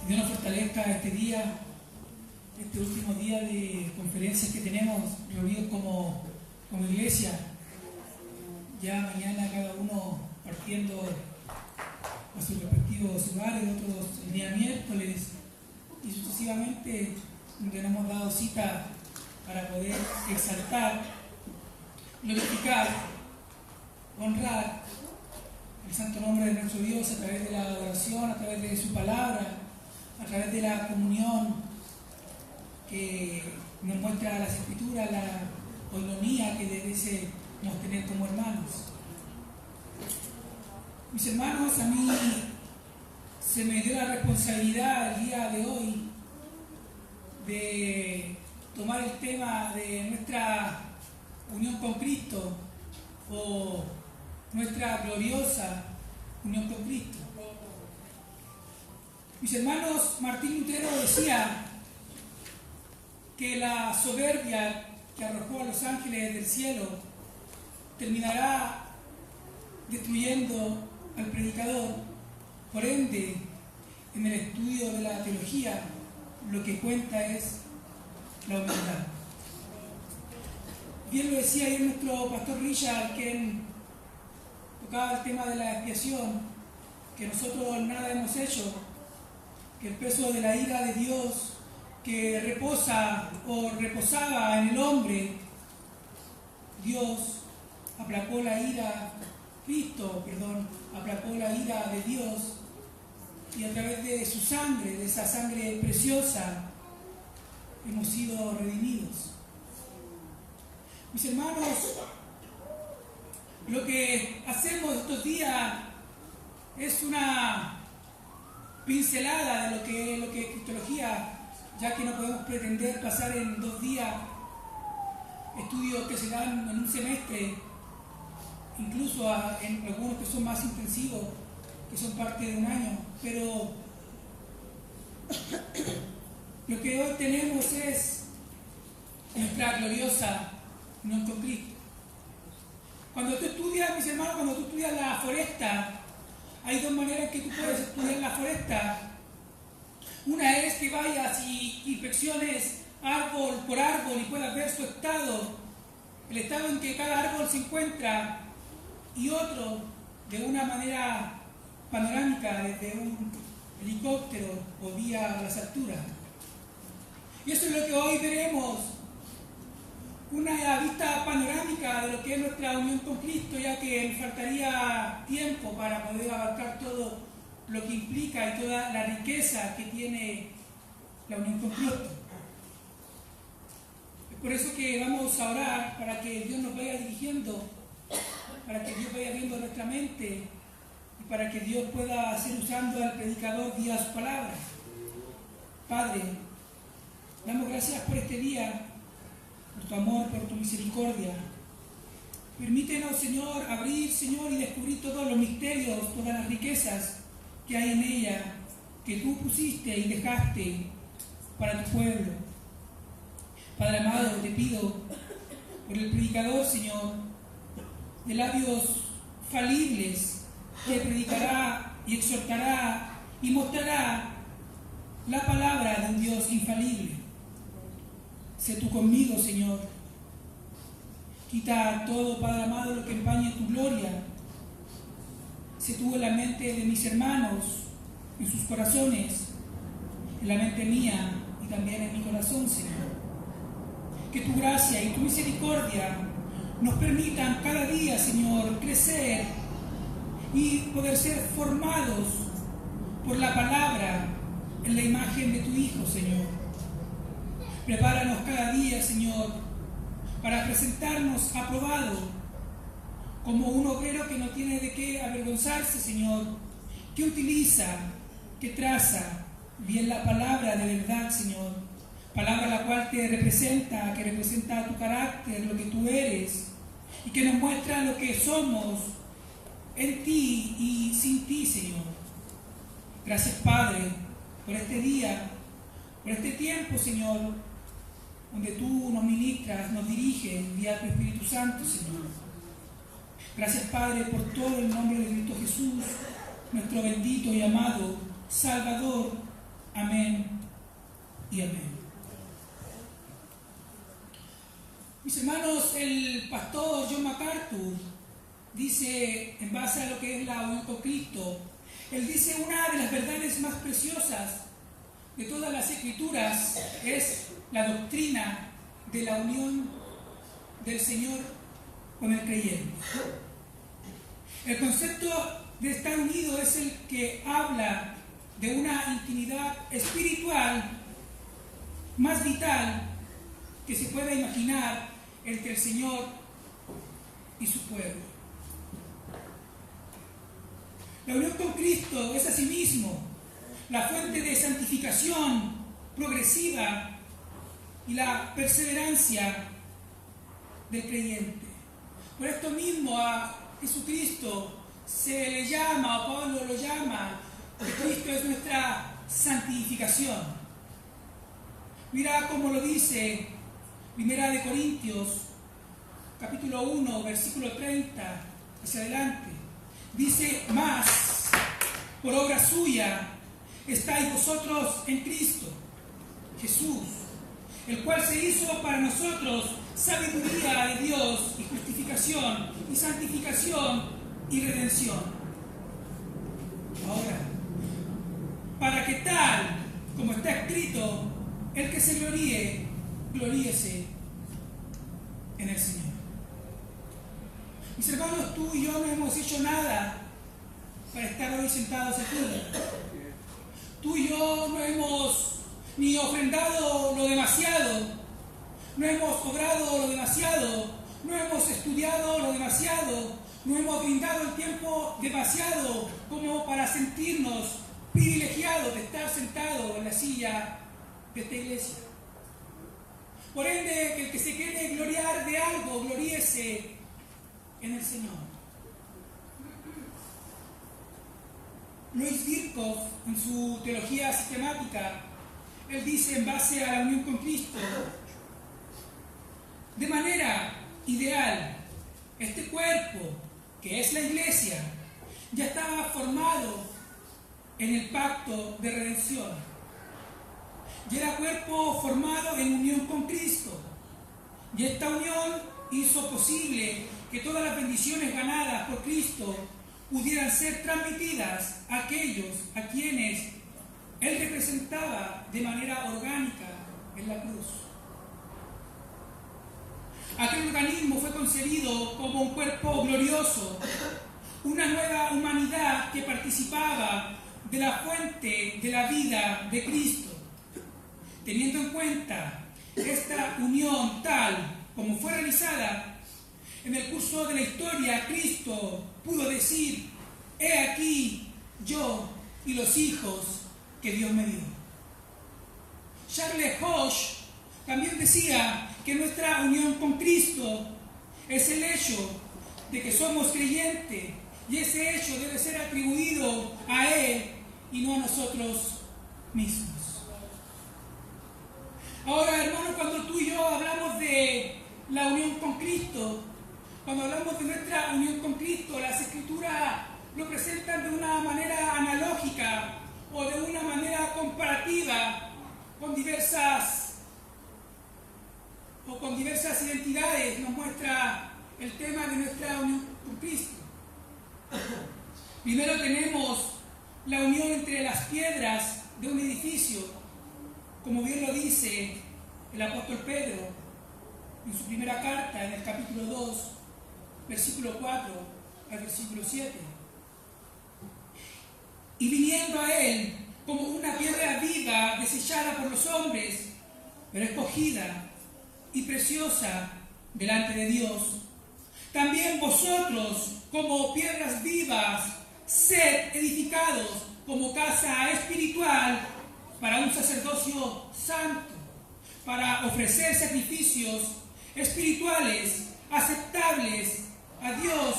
Dios nos fortalezca este día, este último día de conferencias que tenemos reunidos como iglesia. Ya mañana cada uno partiendo a sus respectivos hogares, otros el día miércoles, y sucesivamente donde nos hemos dado cita para poder exaltar, glorificar, honrar el santo nombre de nuestro Dios a través de la adoración, a través de su palabra, a través de la comunión que nos muestra las Escrituras, la coinonía que debemos tener como hermanos. Mis hermanos, a mí se me dio la responsabilidad el día de hoy de tomar el tema de nuestra unión con Cristo o nuestra gloriosa unión con Cristo. Mis hermanos, Martín Lutero decía que la soberbia que arrojó a los ángeles del cielo terminará destruyendo al predicador. Por ende, en el estudio de la teología, lo que cuenta es la humildad. Bien lo decía ayer nuestro pastor Richard, quien tocaba el tema de la expiación, que nosotros nada hemos hecho, que el peso de la ira de Dios que reposa o reposaba en el hombre, aplacó la ira de Dios, y a través de su sangre, de esa sangre preciosa, hemos sido redimidos. Mis hermanos, lo que hacemos estos días es una pincelada de lo que es cristología, ya que no podemos pretender pasar en 2 días estudios que se dan en un semestre, incluso en algunos que son más intensivos, que son parte de un año. Pero lo que hoy tenemos es nuestra gloriosa unión con Cristo. Cuando tú estudias, mis hermanos, cuando tú estudias la foresta, hay 2 maneras que tú puedes estudiar la foresta. Una es que vayas y inspecciones árbol por árbol y puedas ver su estado, el estado en que cada árbol se encuentra, y otro de una manera panorámica desde un helicóptero o vía las alturas. Y eso es lo que hoy veremos, una vista panorámica de lo que es nuestra unión con Cristo, ya que nos faltaría tiempo para poder abarcar todo lo que implica y toda la riqueza que tiene la unión con Cristo. Es por eso que vamos a orar para que Dios nos vaya dirigiendo, para que Dios vaya viendo nuestra mente y para que Dios pueda seguir usando al predicador vía su palabra. Padre, damos gracias por este día, por tu amor, por tu misericordia. Permítenos, Señor, abrir, Señor, y descubrir todos los misterios, todas las riquezas que hay en ella, que tú pusiste y dejaste para tu pueblo. Padre amado, te pido por el predicador, Señor, de labios falibles, que predicará y exhortará y mostrará la palabra de un Dios infalible. Sé tú conmigo, Señor. Quita todo, Padre amado, lo que empañe tu gloria. Sé tú en la mente de mis hermanos, en sus corazones, en la mente mía y también en mi corazón, Señor. Que tu gracia y tu misericordia nos permitan cada día, Señor, crecer y poder ser formados por la palabra en la imagen de tu Hijo, Señor. Prepáranos cada día, Señor, para presentarnos aprobado como un obrero que no tiene de qué avergonzarse, Señor, que utiliza, que traza bien la palabra de verdad, Señor, palabra la cual te representa, que representa tu carácter, lo que tú eres, y que nos muestra lo que somos en ti y sin ti, Señor. Gracias, Padre, por este día, por este tiempo, Señor, donde tú nos ministras, nos diriges vía tu Espíritu Santo, Señor. Gracias, Padre, por todo el nombre de Cristo Jesús, nuestro bendito y amado Salvador. Amén y amén. Mis hermanos, el pastor John MacArthur dice, en base a lo que es la unión con Cristo, él dice una de las verdades más preciosas de todas las escrituras es la doctrina de la unión del Señor con el creyente. El concepto de estar unido es el que habla de una intimidad espiritual más vital que se pueda imaginar entre el Señor y su pueblo. La unión con Cristo es asimismo la fuente de santificación progresiva y la perseverancia del creyente. Por esto mismo a Jesucristo se le llama, o Pablo lo llama, que Cristo es nuestra santificación. Mira cómo lo dice Primera de Corintios, capítulo 1, versículo 30, hacia adelante. Dice, más, por obra suya, estáis vosotros en Cristo Jesús, el cual se hizo para nosotros sabiduría de Dios y justificación y santificación y redención. Ahora, para que tal como está escrito, el que se gloríe, gloríese en el Señor. Mis hermanos, tú y yo no hemos hecho nada para estar hoy sentados aquí. Tú y yo no hemos ni ofrendado lo demasiado, no hemos obrado lo demasiado, no hemos estudiado lo demasiado, no hemos brindado el tiempo demasiado como para sentirnos privilegiados de estar sentados en la silla de esta iglesia. Por ende, que el que se quiere gloriar de algo, gloríese en el Señor. Louis Birkhoff, en su teología sistemática, él dice, en base a la unión con Cristo, de manera ideal, este cuerpo, que es la iglesia, ya estaba formado en el pacto de redención. Ya era cuerpo formado en unión con Cristo. Y esta unión hizo posible que todas las bendiciones ganadas por Cristo pudieran ser transmitidas a aquellos a quienes Él representaba de manera orgánica en la cruz. Aquel organismo fue concebido como un cuerpo glorioso, una nueva humanidad que participaba de la fuente de la vida de Cristo. Teniendo en cuenta esta unión tal como fue realizada, en el curso de la historia, Cristo pudo decir, he aquí yo y los hijos que Dios me dio. Charles Hodge también decía que nuestra unión con Cristo es el hecho de que somos creyentes, y ese hecho debe ser atribuido a Él y no a nosotros mismos. Ahora, hermanos, cuando tú y yo hablamos de la unión con Cristo, cuando hablamos de nuestra unión con Cristo, las Escrituras lo presentan de una manera analógica o de una manera comparativa con diversas identidades. Nos muestra el tema de nuestra unión con Cristo. Primero tenemos la unión entre las piedras de un edificio, como bien lo dice el apóstol Pedro en su primera carta, en el capítulo 2, versículo 4 al versículo 7. Y viniendo a Él como una piedra viva, desechada por los hombres, pero escogida y preciosa delante de Dios, también vosotros, como piedras vivas, sed edificados como casa espiritual para un sacerdocio santo, para ofrecer sacrificios espirituales aceptables a Dios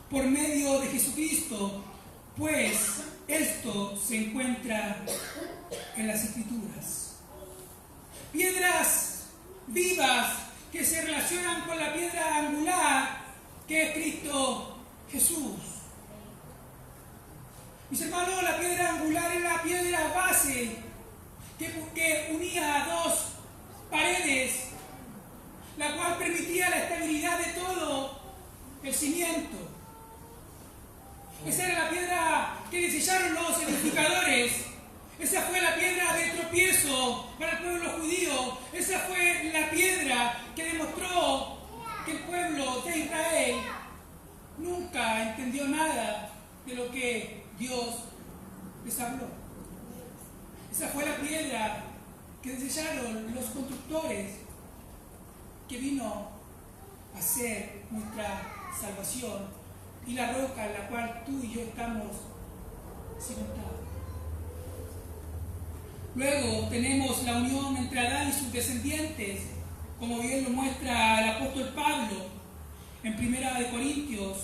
por medio de Jesucristo, pues esto se encuentra en las Escrituras. Piedras vivas que se relacionan con la piedra angular que es Cristo Jesús. Mis hermanos, la piedra angular es la piedra base que unía dos paredes, la cual permitía la estabilidad de todo el cimiento. Esa era la piedra que desecharon los edificadores. Esa fue la piedra de tropiezo para el pueblo judío. Esa fue la piedra que demostró que el pueblo de Israel nunca entendió nada de lo que Dios les habló. Esa fue la piedra que desecharon los constructores, que vino a ser nuestra salvación y la roca en la cual tú y yo estamos cimentados. Luego tenemos la unión entre Adán y sus descendientes, como bien lo muestra el apóstol Pablo en 1 Corintios,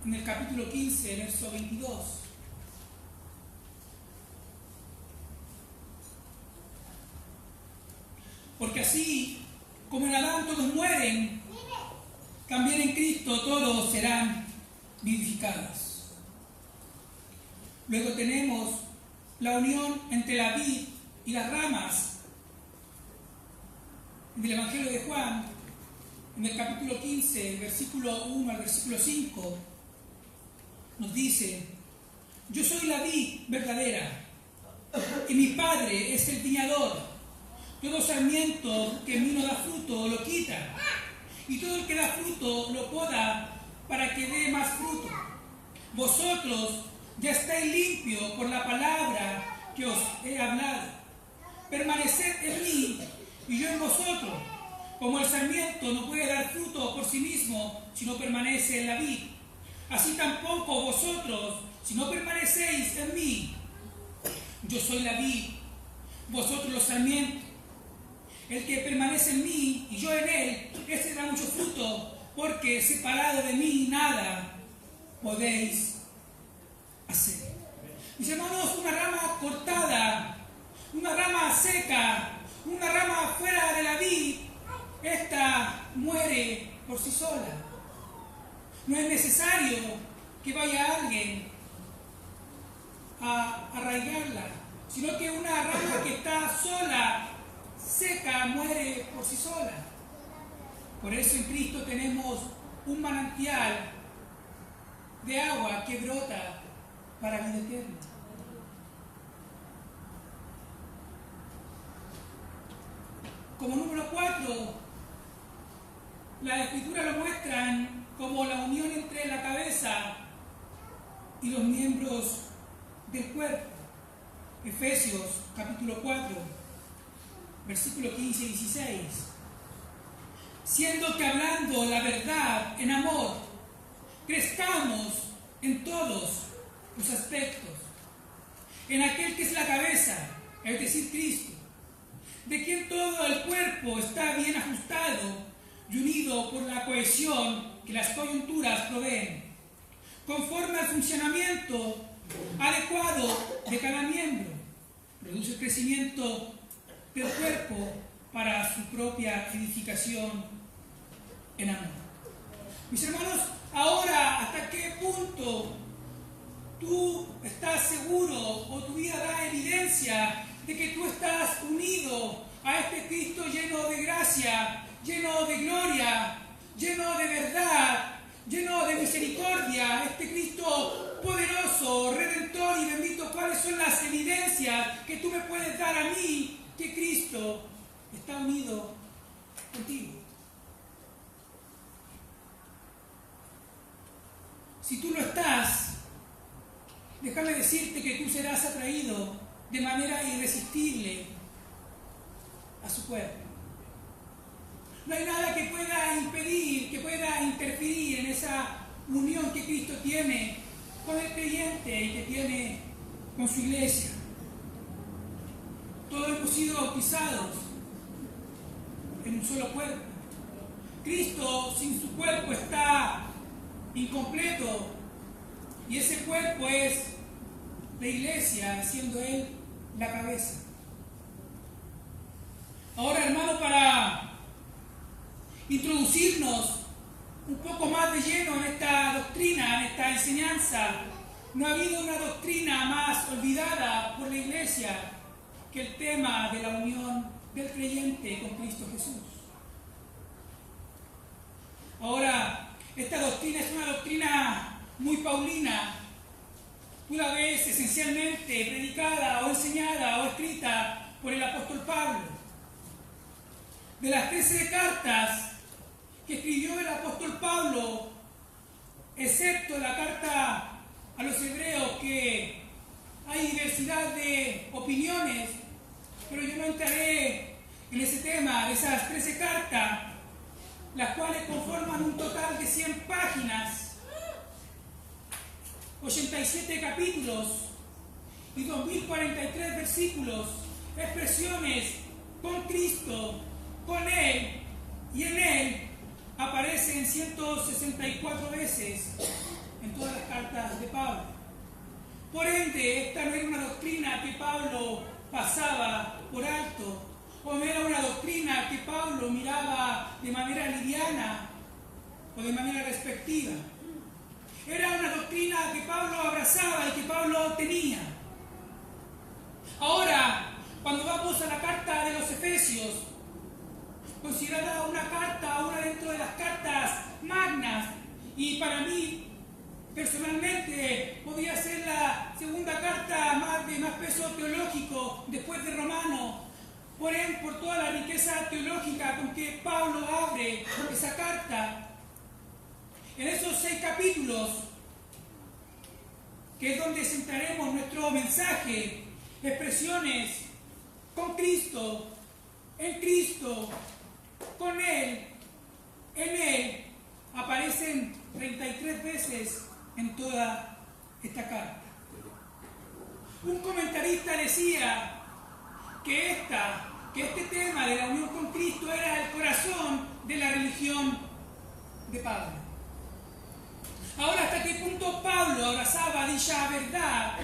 en el capítulo 15, verso 22. Porque así como en Adán todos mueren, también en Cristo todos serán vivificados. Luego tenemos la unión entre la vid y las ramas. En el Evangelio de Juan, en el capítulo 15, versículo 1 al versículo 5, nos dice: yo soy la vid verdadera, y mi Padre es el viñador. Todo sarmiento que en mí no da fruto lo quita, y todo el que da fruto lo poda para que dé más fruto. Vosotros ya estáis limpios por la palabra que os he hablado. Permaneced en mí y yo en vosotros. Como el sarmiento no puede dar fruto por sí mismo si no permanece en la vid, así tampoco vosotros si no permanecéis en mí. Yo soy la vid, vosotros los sarmientos. El que permanece en mí y yo en él, ese da mucho fruto, porque separado de mí nada podéis hacer. Mis hermanos, una rama cortada, una rama seca, una rama fuera de la vid, esta muere por sí sola. No es necesario que vaya alguien a arraigarla, sino que una rama que está sola, seca, muere por sí sola. Por eso en Cristo tenemos un manantial de agua que brota para vida eterna. Como número 4, las Escrituras lo muestran como la unión entre la cabeza y los miembros del cuerpo. Efesios capítulo 4, versículo 15 y 16. Siendo que hablando la verdad en amor, crezcamos en todos los aspectos, en aquel que es la cabeza, es decir, Cristo, de quien todo el cuerpo está bien ajustado y unido por la cohesión que las coyunturas proveen, conforme al funcionamiento adecuado de cada miembro, produce el crecimiento del cuerpo para su propia edificación en amor. Mis hermanos, ahora, ¿hasta qué punto tú estás seguro o tu vida da evidencia de que tú estás unido a este Cristo lleno de gracia, lleno de gloria, lleno de verdad, lleno de misericordia, este Cristo poderoso, redentor y bendito? ¿Cuáles son las evidencias que tú me puedes dar a mí que Cristo está unido contigo? Si tú lo estás, déjame decirte que tú serás atraído de manera irresistible a su cuerpo. No hay nada que pueda impedir, que pueda interferir en esa unión que Cristo tiene con el creyente y que tiene con su iglesia. Todos hemos sido bautizados en un solo cuerpo. Cristo sin su cuerpo está incompleto, y ese cuerpo es la iglesia, siendo Él la cabeza. Ahora, hermano, para introducirnos un poco más de lleno en esta doctrina, en esta enseñanza, no ha habido una doctrina más olvidada por la iglesia que el tema de la unión del creyente con Cristo Jesús. Ahora, esta doctrina es una doctrina muy paulina. Tú la ves esencialmente predicada o enseñada o escrita por el apóstol Pablo. De las 13 cartas que escribió el apóstol Pablo, excepto la carta a los hebreos, que hay diversidad de opiniones, pero yo no entraré en ese tema, de esas 13 cartas, las cuales conforman un total de 100 páginas, 87 capítulos y 2043 versículos, expresiones con Cristo, con Él y en Él, aparecen 164 veces en todas las cartas de Pablo. Por ende, esta no era una doctrina que Pablo pasaba por alto, o no era una doctrina que Pablo miraba de manera liviana o de manera respectiva. Era una doctrina que Pablo abrazaba y que Pablo tenía. Ahora, cuando vamos a la carta de los Efesios, considerada una carta, una dentro de las cartas magnas, y para mí, personalmente, podría ser la segunda carta de más peso teológico después de Romano, por toda la riqueza teológica con que Pablo abre esa carta. En esos 6 capítulos, que es donde centraremos nuestro mensaje, expresiones con Cristo, en Cristo, con Él, en Él, aparecen 33 veces en toda esta carta. Un comentarista decía que este tema de la unión con Cristo era el corazón de la religión de Pablo. Ahora, ¿hasta qué punto Pablo abrazaba dicha verdad?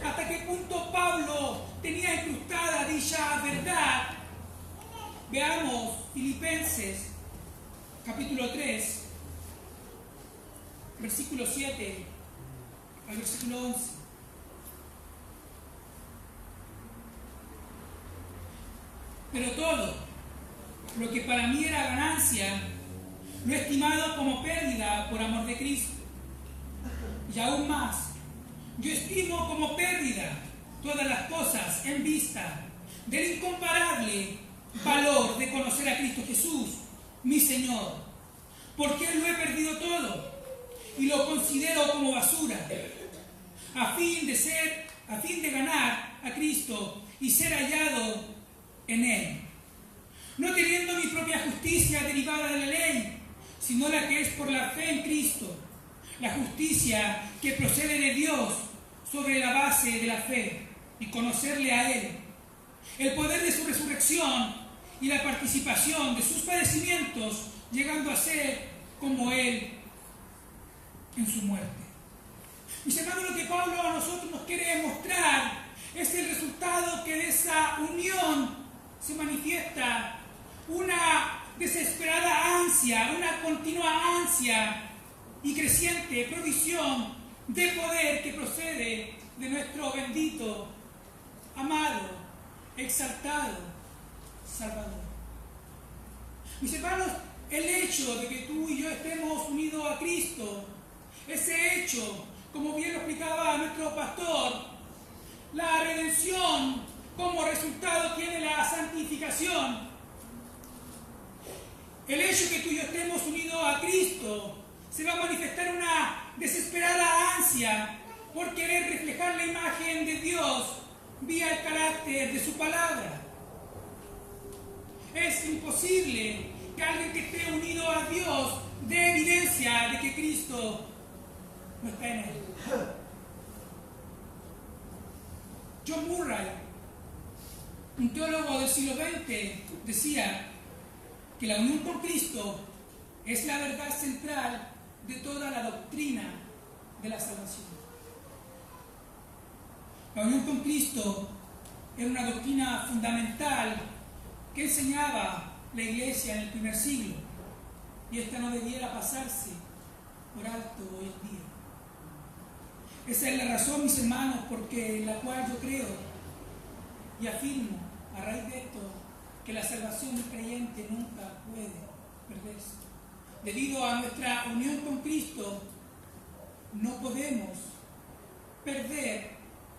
¿Hasta qué punto Pablo tenía incrustada dicha verdad? Veamos Filipenses, capítulo 3, versículo 7 al versículo 11. Pero todo lo que para mí era ganancia, lo he estimado como pérdida por amor de Cristo. Y aún más, yo estimo como pérdida todas las cosas en vista del incomparable valor de conocer a Cristo Jesús, mi Señor, porque Él lo he perdido todo y lo considero como basura, a fin de ganar a Cristo y ser hallado en Él, no teniendo mi propia justicia derivada de la ley, sino la que es por la fe en Cristo, la justicia que procede de Dios sobre la base de la fe y conocerle a Él, el poder de su resurrección y la participación de sus padecimientos, llegando a ser como Él en su muerte. Mis hermanos, lo que Pablo a nosotros nos quiere mostrar es el resultado que de esa unión se manifiesta una desesperada ansia, una continua ansia y creciente provisión de poder que procede de nuestro bendito, amado, exaltado Salvador. Mis hermanos, el hecho de que tú y yo estemos unidos a Cristo, ese hecho, como bien lo explicaba nuestro pastor, la redención como resultado tiene la santificación. El hecho de que tú y yo estemos unidos a Cristo se va a manifestar una desesperada ansia por querer reflejar la imagen de Dios vía el carácter de su palabra. Es imposible que alguien que esté unido a Dios dé evidencia de que Cristo no está en él. John Murray, un teólogo del siglo XX, decía que la unión con Cristo es la verdad central de toda la doctrina de la salvación. La unión con Cristo era una doctrina fundamental que enseñaba la Iglesia en el primer siglo, y esta no debiera pasarse por alto hoy en día. Esa es la razón, mis hermanos, por la cual yo creo y afirmo a raíz de esto que la salvación del creyente nunca puede perderse. Debido a nuestra unión con Cristo, no podemos perder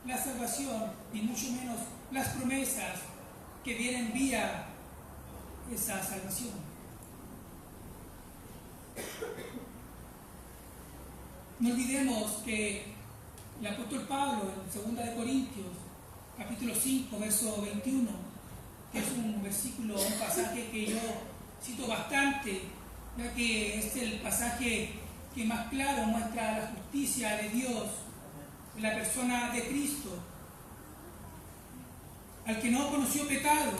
la salvación y mucho menos las promesas que vienen vía esa salvación. No olvidemos que el apóstol Pablo en 2 Corintios, capítulo 5, verso 21, que es un versículo, un pasaje que yo cito bastante, ya que es el pasaje que más claro muestra la justicia de Dios en la persona de Cristo, al que no conoció pecado,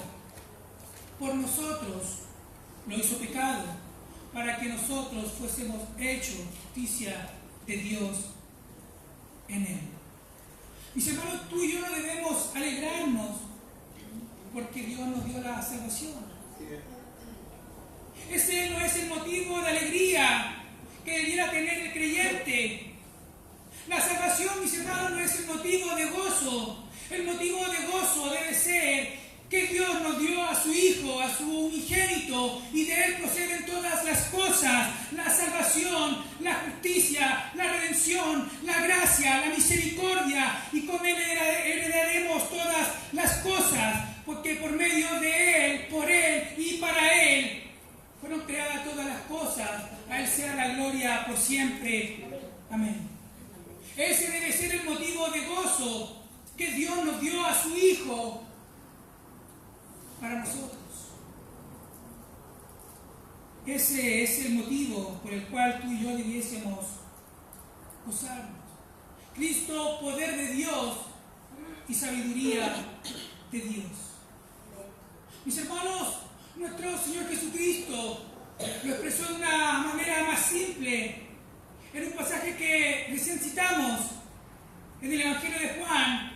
por nosotros lo hizo pecado, para que nosotros fuésemos hechos justicia de Dios en él. Mis hermanos, tú y yo no debemos alegrarnos porque Dios nos dio la salvación. Ese no es el motivo de alegría que debiera tener el creyente. La salvación, mis hermanos, no es el motivo de gozo. El motivo de gozo debe ser que Dios nos dio a su Hijo, a su unigénito, y de Él proceden todas las cosas: la salvación, la justicia, la redención, la gracia, la misericordia, y con Él heredaremos todas las cosas, porque por medio de Él, por Él y para Él fueron creadas todas las cosas. A Él sea la gloria por siempre. Amén. Ese debe ser el motivo de gozo, que Dios nos dio a su Hijo para nosotros. Ese es el motivo por el cual tú y yo debiésemos gozarnos. Cristo, poder de Dios y sabiduría de Dios. Mis hermanos, nuestro Señor Jesucristo lo expresó de una manera más simple en un pasaje que recién citamos en el Evangelio de Juan,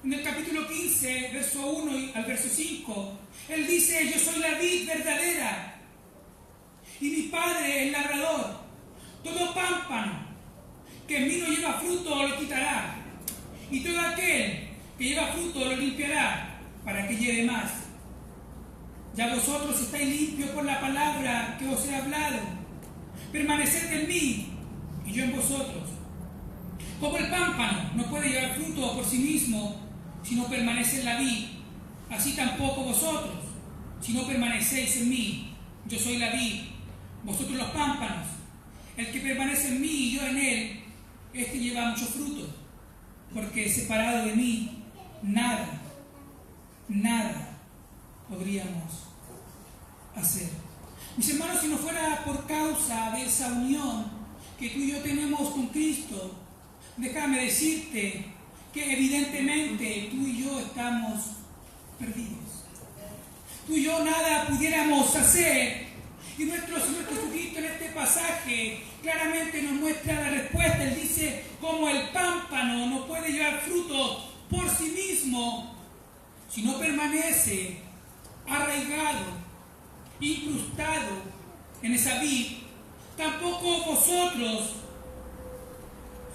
en el capítulo 15, verso 1 al verso 5. Él dice: yo soy la vid verdadera y mi Padre el labrador. Todo pámpano que en mí no lleva fruto lo quitará, y todo aquel que lleva fruto lo limpiará, para que lleve más. Ya vosotros estáis limpios por la palabra que os he hablado. Permaneced en mí y yo en vosotros. Como el pámpano no puede llevar fruto por sí mismo si no permanece en la vid, así tampoco vosotros, si no permanecéis en mí. Yo soy la vid, vosotros los pámpanos. El que permanece en mí y yo en él, este lleva mucho fruto, porque separado de mí, nada podríamos hacer. Mis hermanos, si no fuera por causa de esa unión que tú y yo tenemos con Cristo, déjame decirte que evidentemente tú y yo estamos perdidos. Tú y yo nada pudiéramos hacer, y nuestro Señor Jesucristo en este pasaje claramente nos muestra la respuesta. Él dice: como el pámpano no puede llevar fruto por sí mismo si no permanece arraigado, incrustado en esa vid, tampoco vosotros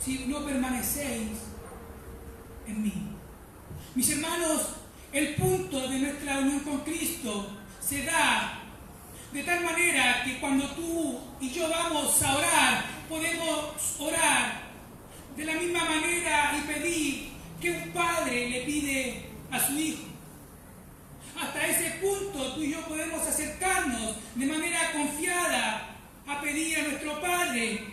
si no permanecéis en mí. Mis hermanos, el punto de nuestra unión con Cristo se da de tal manera que cuando tú y yo vamos a orar, podemos orar de la misma manera y pedir que un padre le pide a su hijo. Hasta ese punto tú y yo podemos acercarnos de manera confiada a pedir a nuestro Padre,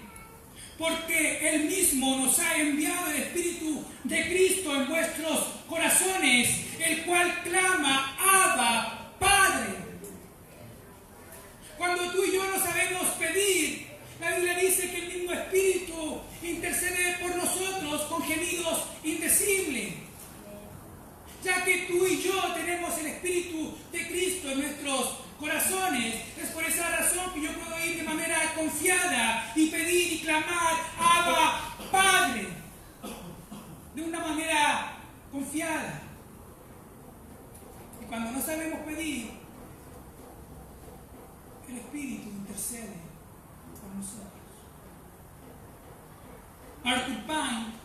porque Él mismo nos ha enviado el Espíritu de Cristo en vuestros corazones, el cual clama: Abba, Padre. Cuando tú y yo no sabemos pedir, la Biblia dice que el mismo Espíritu intercede por nosotros con gemidos indecibles. Ya que tú y yo tenemos el Espíritu de Cristo en nuestros corazones, es por esa razón que yo puedo ir de manera confiada y pedir y clamar: Abba, Padre, de una manera confiada. Y cuando no sabemos pedir, el Espíritu intercede por nosotros. Arthur Pine,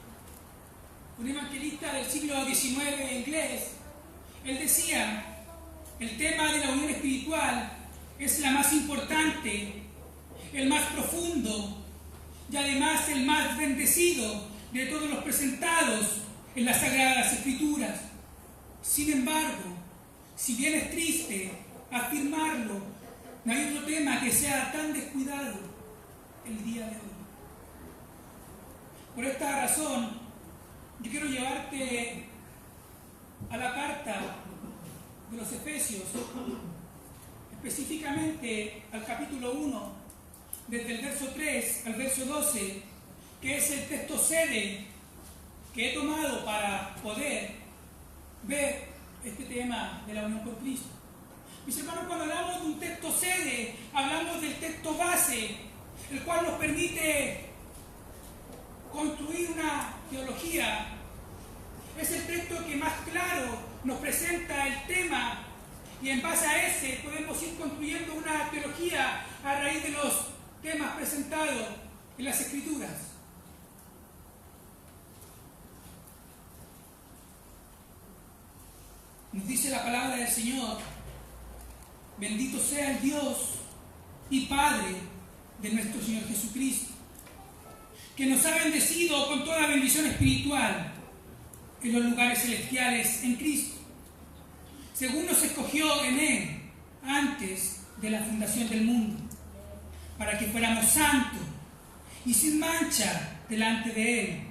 un evangelista del siglo XIX inglés, Él decía, el tema de la unión espiritual es la más importante, el más profundo y además el más bendecido de todos los presentados en las Sagradas Escrituras. Sin embargo, si bien es triste afirmarlo, no hay otro tema que sea tan descuidado el día de hoy. Por esta razón, yo quiero llevarte a la carta de los Efesios, específicamente al capítulo 1, desde el verso 3 al verso 12, que es el texto sede que he tomado para poder ver este tema de la unión con Cristo. Mis hermanos, cuando hablamos de un texto sede, hablamos del texto base, el cual nos permite construir una teología. Es el texto que más claro nos presenta el tema y en base a ese podemos ir construyendo una teología a raíz de los temas presentados en las Escrituras. Nos dice la palabra del Señor: bendito sea el Dios y Padre de nuestro Señor Jesucristo, que nos ha bendecido con toda bendición espiritual en los lugares celestiales en Cristo, según nos escogió en Él antes de la fundación del mundo, para que fuéramos santos y sin mancha delante de Él.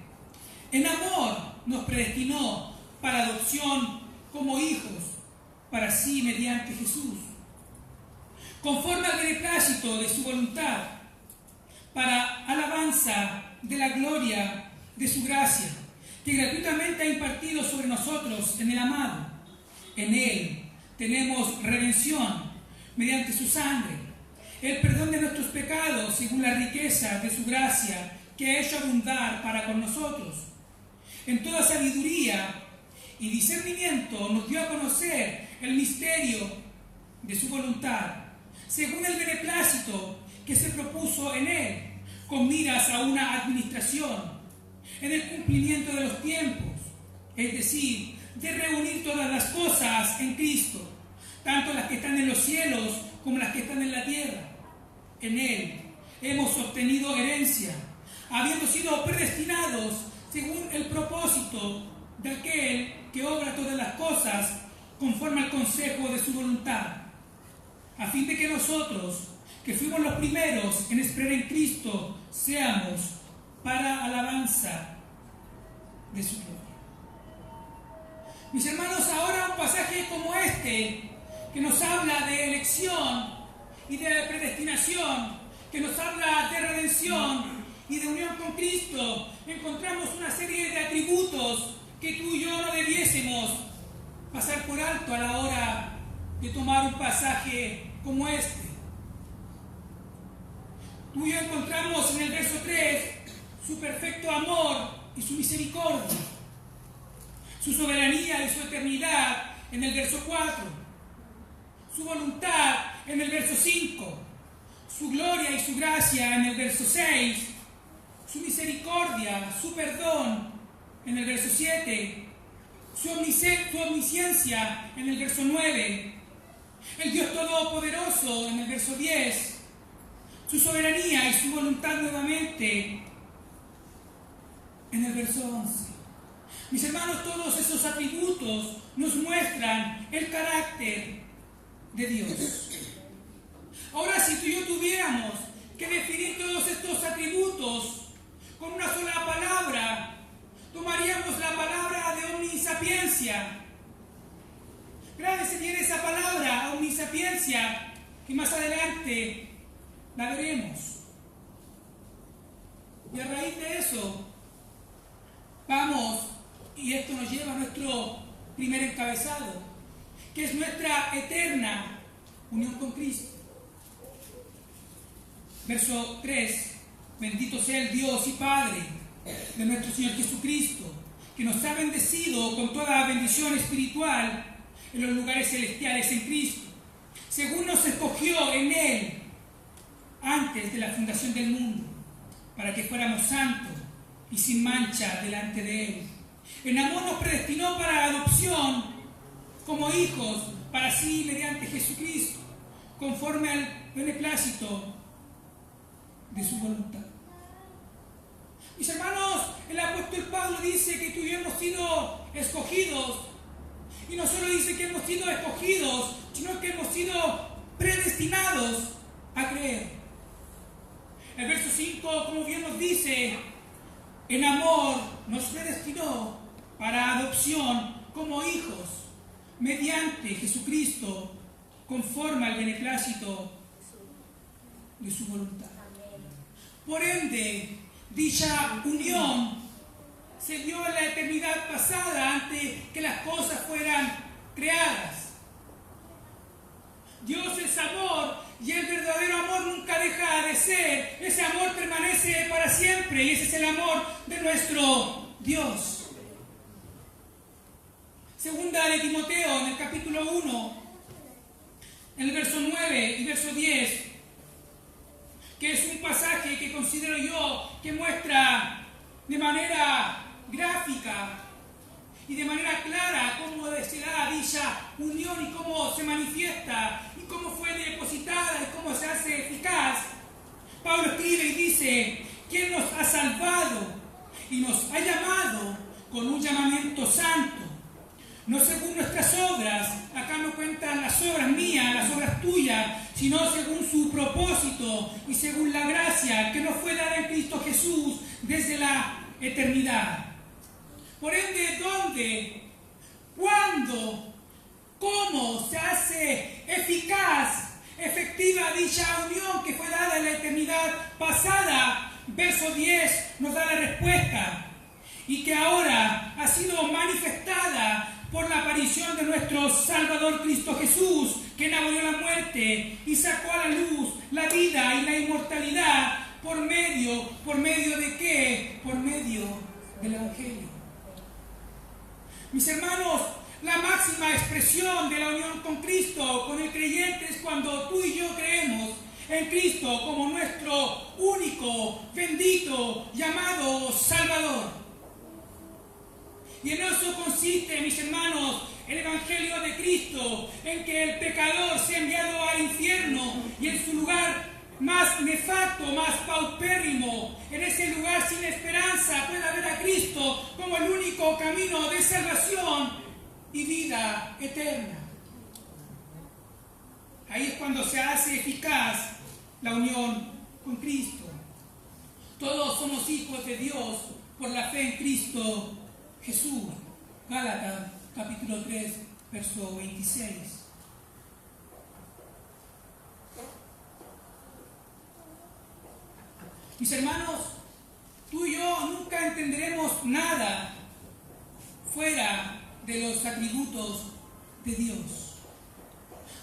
En amor nos predestinó para adopción como hijos, para sí mediante Jesús, conforme al beneplácito de su voluntad, para alabanza de la gloria de su gracia, que gratuitamente ha impartido sobre nosotros en el amado. En Él tenemos redención mediante su sangre, el perdón de nuestros pecados según la riqueza de su gracia, que ha hecho abundar para con nosotros. En toda sabiduría y discernimiento nos dio a conocer el misterio de su voluntad, según el beneplácito que se propuso en Él, con miras a una administración en el cumplimiento de los tiempos, es decir, de reunir todas las cosas en Cristo, tanto las que están en los cielos como las que están en la tierra. En Él hemos obtenido herencia, habiendo sido predestinados según el propósito de aquel que obra todas las cosas conforme al consejo de su voluntad, a fin de que nosotros, que fuimos los primeros en esperar en Cristo, seamos para alabanza de su gloria. Mis hermanos, ahora un pasaje como este, que nos habla de elección y de predestinación, que nos habla de redención y de unión con Cristo, encontramos una serie de atributos que tú y yo no debiésemos pasar por alto a la hora de tomar un pasaje como este. Tú y yo encontramos en el verso 3 su perfecto amor y su misericordia, su soberanía y su eternidad en el verso 4, su voluntad en el verso 5, su gloria y su gracia en el verso 6, su misericordia, su perdón en el verso 7, su omnisciencia en el verso 9, el Dios Todopoderoso en el verso 10, su soberanía y su voluntad nuevamente en el verso 11. Mis hermanos, todos esos atributos nos muestran el carácter de Dios. Ahora, si tú y yo tuviéramos que definir todos estos atributos con una sola palabra, tomaríamos la palabra de omnisapiencia. Grave sería esa palabra, omnisapiencia, que más adelante la veremos. Y a raíz de eso, vamos, y esto nos lleva a nuestro primer encabezado, que es nuestra eterna unión con Cristo. Verso 3, bendito sea el Dios y Padre de nuestro Señor Jesucristo, que nos ha bendecido con toda bendición espiritual en los lugares celestiales en Cristo, según nos escogió en Él antes de la fundación del mundo, para que fuéramos santos y sin mancha delante de Él. En amor nos predestinó para adopción como hijos para sí mediante Jesucristo, conforme al beneplácito de su voluntad. Mis hermanos, el apóstol Pablo dice que tú y yo hemos sido escogidos, y no solo dice que hemos sido escogidos, sino que hemos sido predestinados a creer. El verso 5, como bien nos dice, en amor nos predestinó para adopción como hijos, mediante Jesucristo, conforme al beneplácito de su voluntad. Por ende, dicha unión se dio en la eternidad pasada, antes que las cosas fueran creadas. Dios es amor, y el verdadero amor nunca deja de ser. Ese amor permanece para siempre, y ese es el amor de nuestro Dios. Segunda de Timoteo, en el capítulo 1, en el verso 9 y verso 10, que es un pasaje que considero yo que muestra de manera gráfica y de manera clara cómo se da dicha unión y cómo se manifiesta y cómo fue depositada y cómo se hace eficaz. Pablo escribe y dice: quien nos ha salvado y nos ha llamado con un llamamiento santo, no según nuestras obras, acá no cuentan las obras mías, las obras tuyas, sino según su propósito y según la gracia que nos fue dada en Cristo Jesús desde la eternidad. Por ende, ¿dónde? ¿Cuándo? ¿Cómo se hace eficaz, efectiva dicha unión que fue dada en la eternidad pasada? Verso 10 nos da la respuesta, y que ahora ha sido manifestada por la aparición de nuestro Salvador Cristo Jesús, quien abolió la muerte y sacó a la luz la vida y la inmortalidad. ¿Por medio de qué? Por medio del Evangelio. Mis hermanos, la máxima expresión de la unión con Cristo, con el creyente, es cuando tú y yo creemos en Cristo como nuestro único, bendito, llamado Salvador. Y en eso consiste, mis hermanos, el Evangelio de Cristo, en que el pecador sea enviado al infierno y en su lugar más nefasto, más paupérrimo, en ese lugar sin esperanza, pueda ver a Cristo como el único camino de salvación y vida eterna. Ahí es cuando se hace eficaz la unión con Cristo. Todos somos hijos de Dios por la fe en Cristo Jesús. Gálatas capítulo 3, verso 26. Mis hermanos, tú y yo nunca entenderemos nada fuera de los atributos de Dios.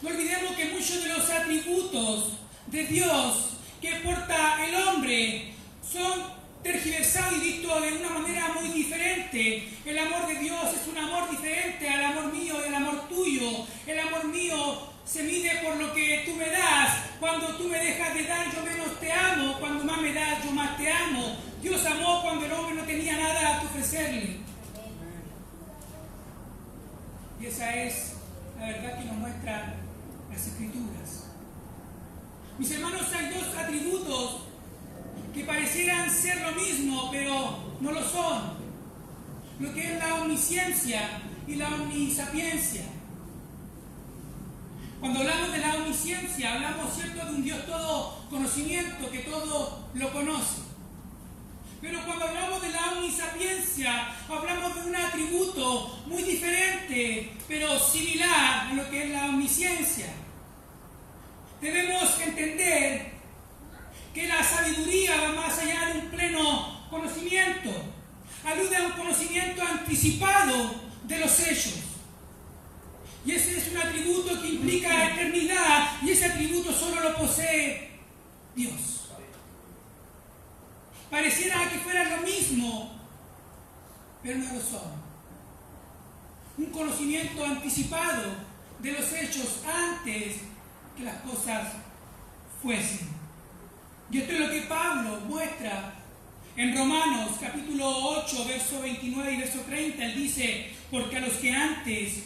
No olvidemos que muchos de los atributos de Dios que porta el hombre son tergiversado y visto de una manera muy diferente. El amor de Dios es un amor diferente al amor mío y al amor tuyo. El amor mío se mide por lo que tú me das. Cuando tú me dejas de dar, yo menos te amo. Cuando más me das, yo más te amo. Dios amó cuando el hombre no tenía nada que ofrecerle. Y esa es la verdad que nos muestran las Escrituras. Mis hermanos, hay dos atributos que parecieran ser lo mismo, pero no lo son. Lo que es la omnisciencia y la omnisapiencia. Cuando hablamos de la omnisciencia, hablamos, ¿cierto?, de un Dios todo conocimiento, que todo lo conoce. Pero cuando hablamos de la omnisapiencia, hablamos de un atributo muy diferente, pero similar a lo que es la omnisciencia. Debemos entender que la sabiduría va más allá de un pleno conocimiento. Alude a un conocimiento anticipado de los hechos. Y ese es un atributo que implica eternidad, y ese atributo solo lo posee Dios. Pareciera que fuera lo mismo, pero no lo son. Un conocimiento anticipado de los hechos antes que las cosas fuesen. Y esto es lo que Pablo muestra en Romanos capítulo 8, verso 29 y verso 30. Él dice: porque a los que antes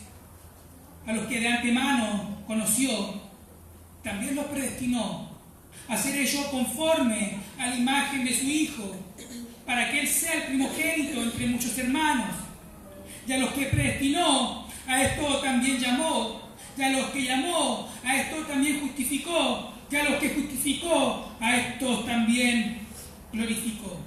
a los que de antemano conoció, también los predestinó a ser ellos conforme a la imagen de su Hijo, para que Él sea el primogénito entre muchos hermanos. Y a los que predestinó, a esto también llamó. Y a los que llamó, a esto también justificó. Y a los que justificó, a estos también glorificó.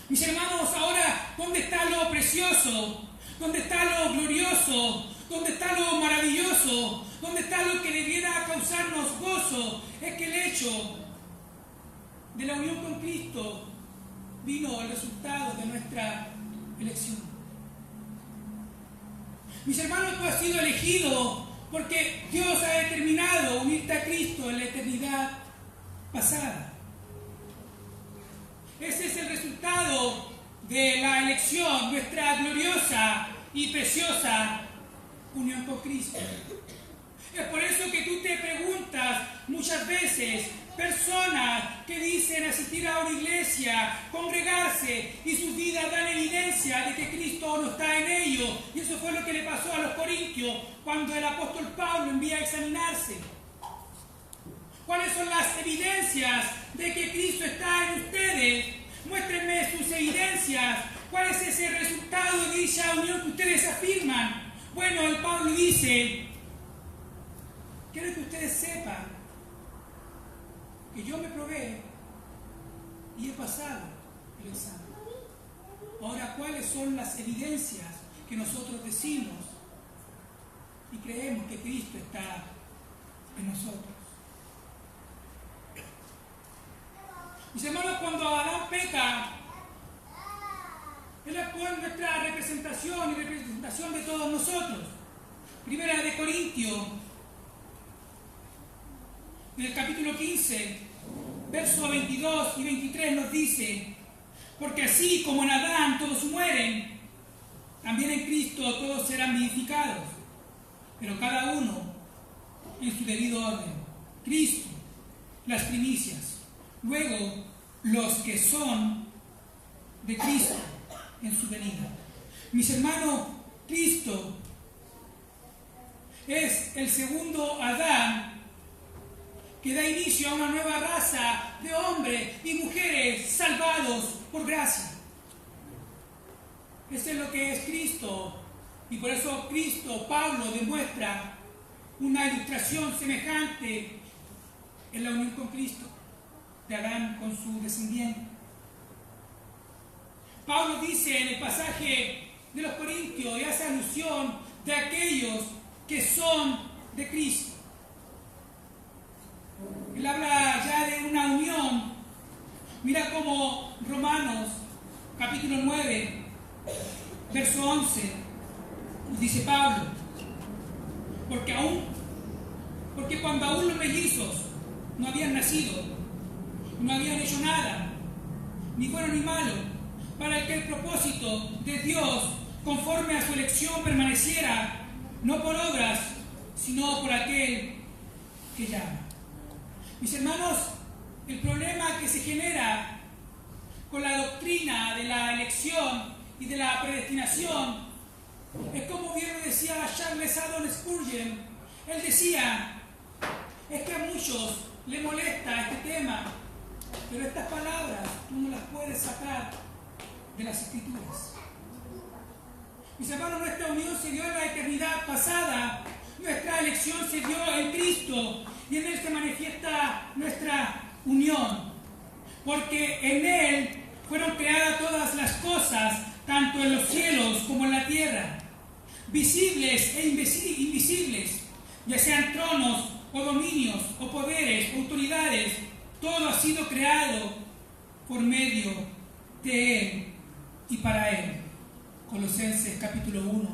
Mis hermanos, ahora, ¿dónde está lo precioso? ¿Dónde está lo glorioso? ¿Dónde está lo maravilloso? ¿Dónde está lo que debiera causarnos gozo? Es que el hecho de la unión con Cristo vino el resultado de nuestra elección. Mis hermanos, tú has sido elegido porque Dios ha determinado unirte a Cristo en la eternidad pasada. Ese es el resultado de la elección, nuestra gloriosa y preciosa unión con Cristo. Es por eso que tú te preguntas muchas veces, personas que dicen asistir a una iglesia, congregarse, y sus vidas dan evidencia de que Cristo no está en ellos. Y eso fue lo que le pasó a los corintios cuando el apóstol Pablo envía a examinarse. ¿Cuáles son las evidencias de que Cristo está en ustedes? Muéstrenme sus evidencias. ¿Cuál es ese resultado de dicha unión que ustedes afirman? Bueno, el Pablo dice, quiero que ustedes sepan que yo me probé y he pasado el examen. Ahora, ¿cuáles son las evidencias que nosotros decimos y creemos que Cristo está en nosotros? Mis hermanos, cuando Adán peca, Él actuó en nuestra representación y representación de todos nosotros. Primera de Corintios, en el capítulo 15, versos 22 y 23 nos dice, porque así como en Adán todos mueren, también en Cristo todos serán vivificados, pero cada uno en su debido orden. Cristo, las primicias. Luego, los que son de Cristo en su venida. Mis hermanos, Cristo es el segundo Adán que da inicio a una nueva raza de hombres y mujeres salvados por gracia. Eso es lo que es Cristo. Y por eso Cristo, Pablo, demuestra una ilustración semejante en la unión con Cristo, de Adán con su descendiente. Pablo dice en el pasaje de los Corintios y hace alusión de aquellos que son de Cristo. Él habla ya de una unión. Mira cómo Romanos capítulo 9, verso 11, dice Pablo, porque cuando aún los mellizos no habían nacido, no habían hecho nada, ni bueno ni malo, para que el propósito de Dios, conforme a su elección, permaneciera, no por obras, sino por aquel que llama. Mis hermanos, el problema que se genera con la doctrina de la elección y de la predestinación es como bien lo decía Charles Haddon Spurgeon. Él decía, es que a muchos les molesta este tema, pero estas palabras tú no las puedes sacar de las Escrituras. Mis hermanos, nuestra unión se dio en la eternidad pasada, nuestra elección se dio en Cristo y en Él se manifiesta nuestra unión, porque en Él fueron creadas todas las cosas, tanto en los cielos como en la tierra, visibles e invisibles, ya sean tronos o dominios o poderes, autoridades, todo ha sido creado por medio de Él y para Él. Colosenses capítulo 1,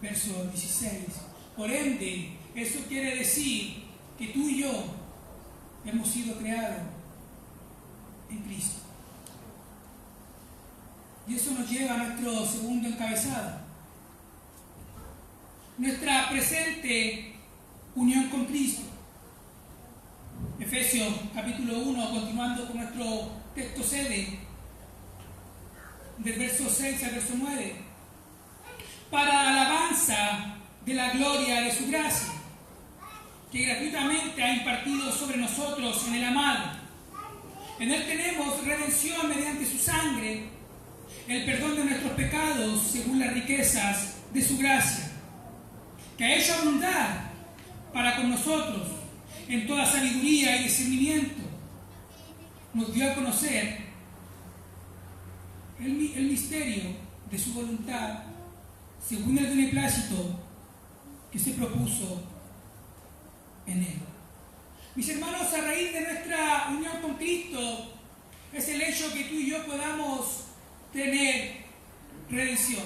verso 16. Por ende, eso quiere decir que tú y yo hemos sido creados en Cristo. Y eso nos lleva a nuestro segundo encabezado. Nuestra presente unión con Cristo. Efesios capítulo 1, continuando con nuestro texto sede, del verso 6 al verso 9. Para alabanza de la gloria de su gracia, que gratuitamente ha impartido sobre nosotros en el amado. En Él tenemos redención mediante su sangre, el perdón de nuestros pecados según las riquezas de su gracia, que ha hecho abundar para con nosotros en toda sabiduría y discernimiento. Nos dio a conocer el misterio de su voluntad según el beneplácito que se propuso en Él. Mis hermanos, a raíz de nuestra unión con Cristo es el hecho que tú y yo podamos tener redención.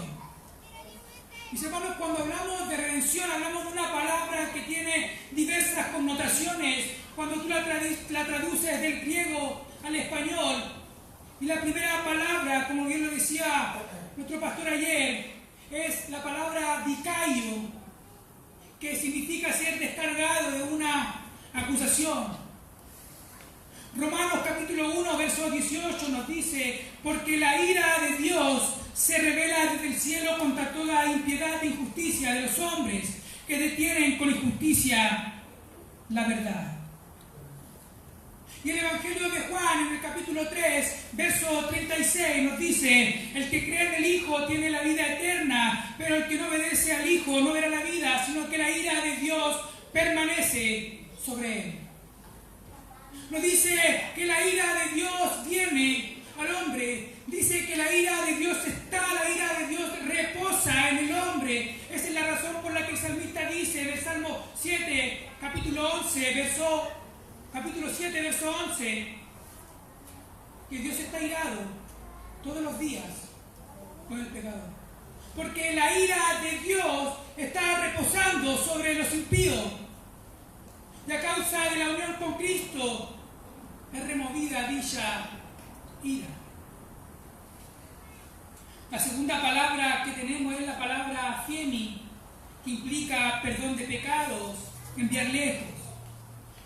Mis hermanos, cuando hablamos de redención, hablamos de una palabra que tiene diversas connotaciones. Cuando tú la traduces del griego al español, y la primera palabra, como bien lo decía nuestro pastor ayer, es la palabra dikaio, que significa ser descargado de una acusación. Romanos capítulo 1, verso 18 nos dice: porque la ira de Dios se revela desde el cielo contra toda impiedad e injusticia de los hombres que detienen con injusticia la verdad. Y el Evangelio de Juan, en el capítulo 3, verso 36, nos dice: el que cree en el Hijo tiene la vida eterna, pero el que no obedece al Hijo no verá la vida, sino que la ira de Dios permanece sobre él. Nos dice que la ira de Dios viene al hombre. Dice que la ira de Dios está, la ira de Dios reposa en el hombre. Esa es la razón por la que el salmista dice en el Salmo 7, capítulo 7, verso 11, que Dios está irado todos los días con el pecador. Porque la ira de Dios está reposando sobre los impíos. Y a causa de la unión con Cristo es removida dicha ira. La segunda palabra que tenemos es la palabra fiemi, que implica perdón de pecados, enviar lejos.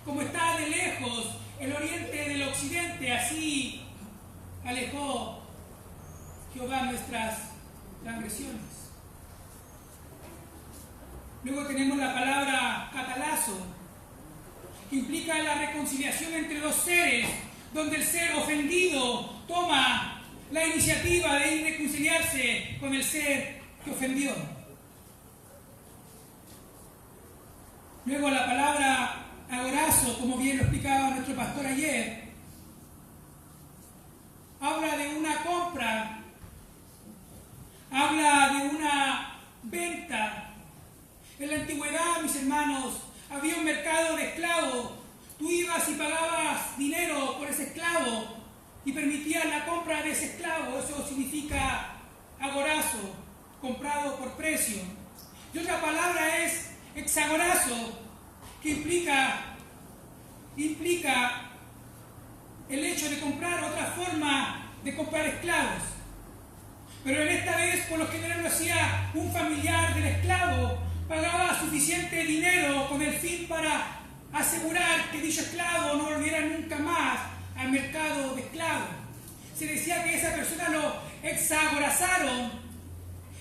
Como está de lejos el oriente del occidente, así alejó Jehová nuestras transgresiones. Luego tenemos la palabra catalazo, que implica la reconciliación entre dos seres, donde el ser ofendido toma la iniciativa de ir a reconciliarse con el ser que ofendió. Luego la palabra agorazo, como bien lo explicaba nuestro pastor ayer, habla de una compra, habla de una venta. En la antigüedad, mis hermanos, había un mercado de esclavos. Tú ibas y pagabas dinero por ese esclavo y permitías la compra de ese esclavo. Eso significa agorazo, comprado por precio. Y otra palabra es exagorazo, que implica el hecho de comprar otra forma de comprar esclavos. Pero en esta vez, por lo general lo hacía un familiar del esclavo, pagaba suficiente dinero con el fin para asegurar que dicho esclavo no volviera nunca más al mercado de esclavos. Se decía que esa persona lo exagorazaron,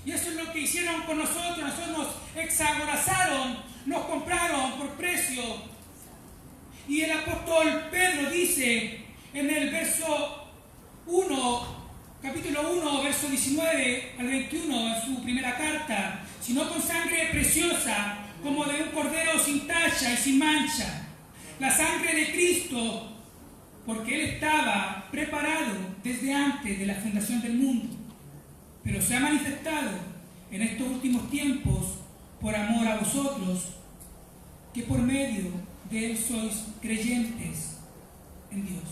y eso es lo que hicieron con nosotros. Nosotros nos exagorazaron, nos compraron por precio. Y el apóstol Pedro dice en el verso 1, capítulo 1, verso 19 al 21, en su primera carta: sino con sangre preciosa, como de un cordero sin tacha y sin mancha, la sangre de Cristo, porque Él estaba preparado desde antes de la fundación del mundo, pero se ha manifestado en estos últimos tiempos por amor a vosotros, que por medio de Él sois creyentes en Dios.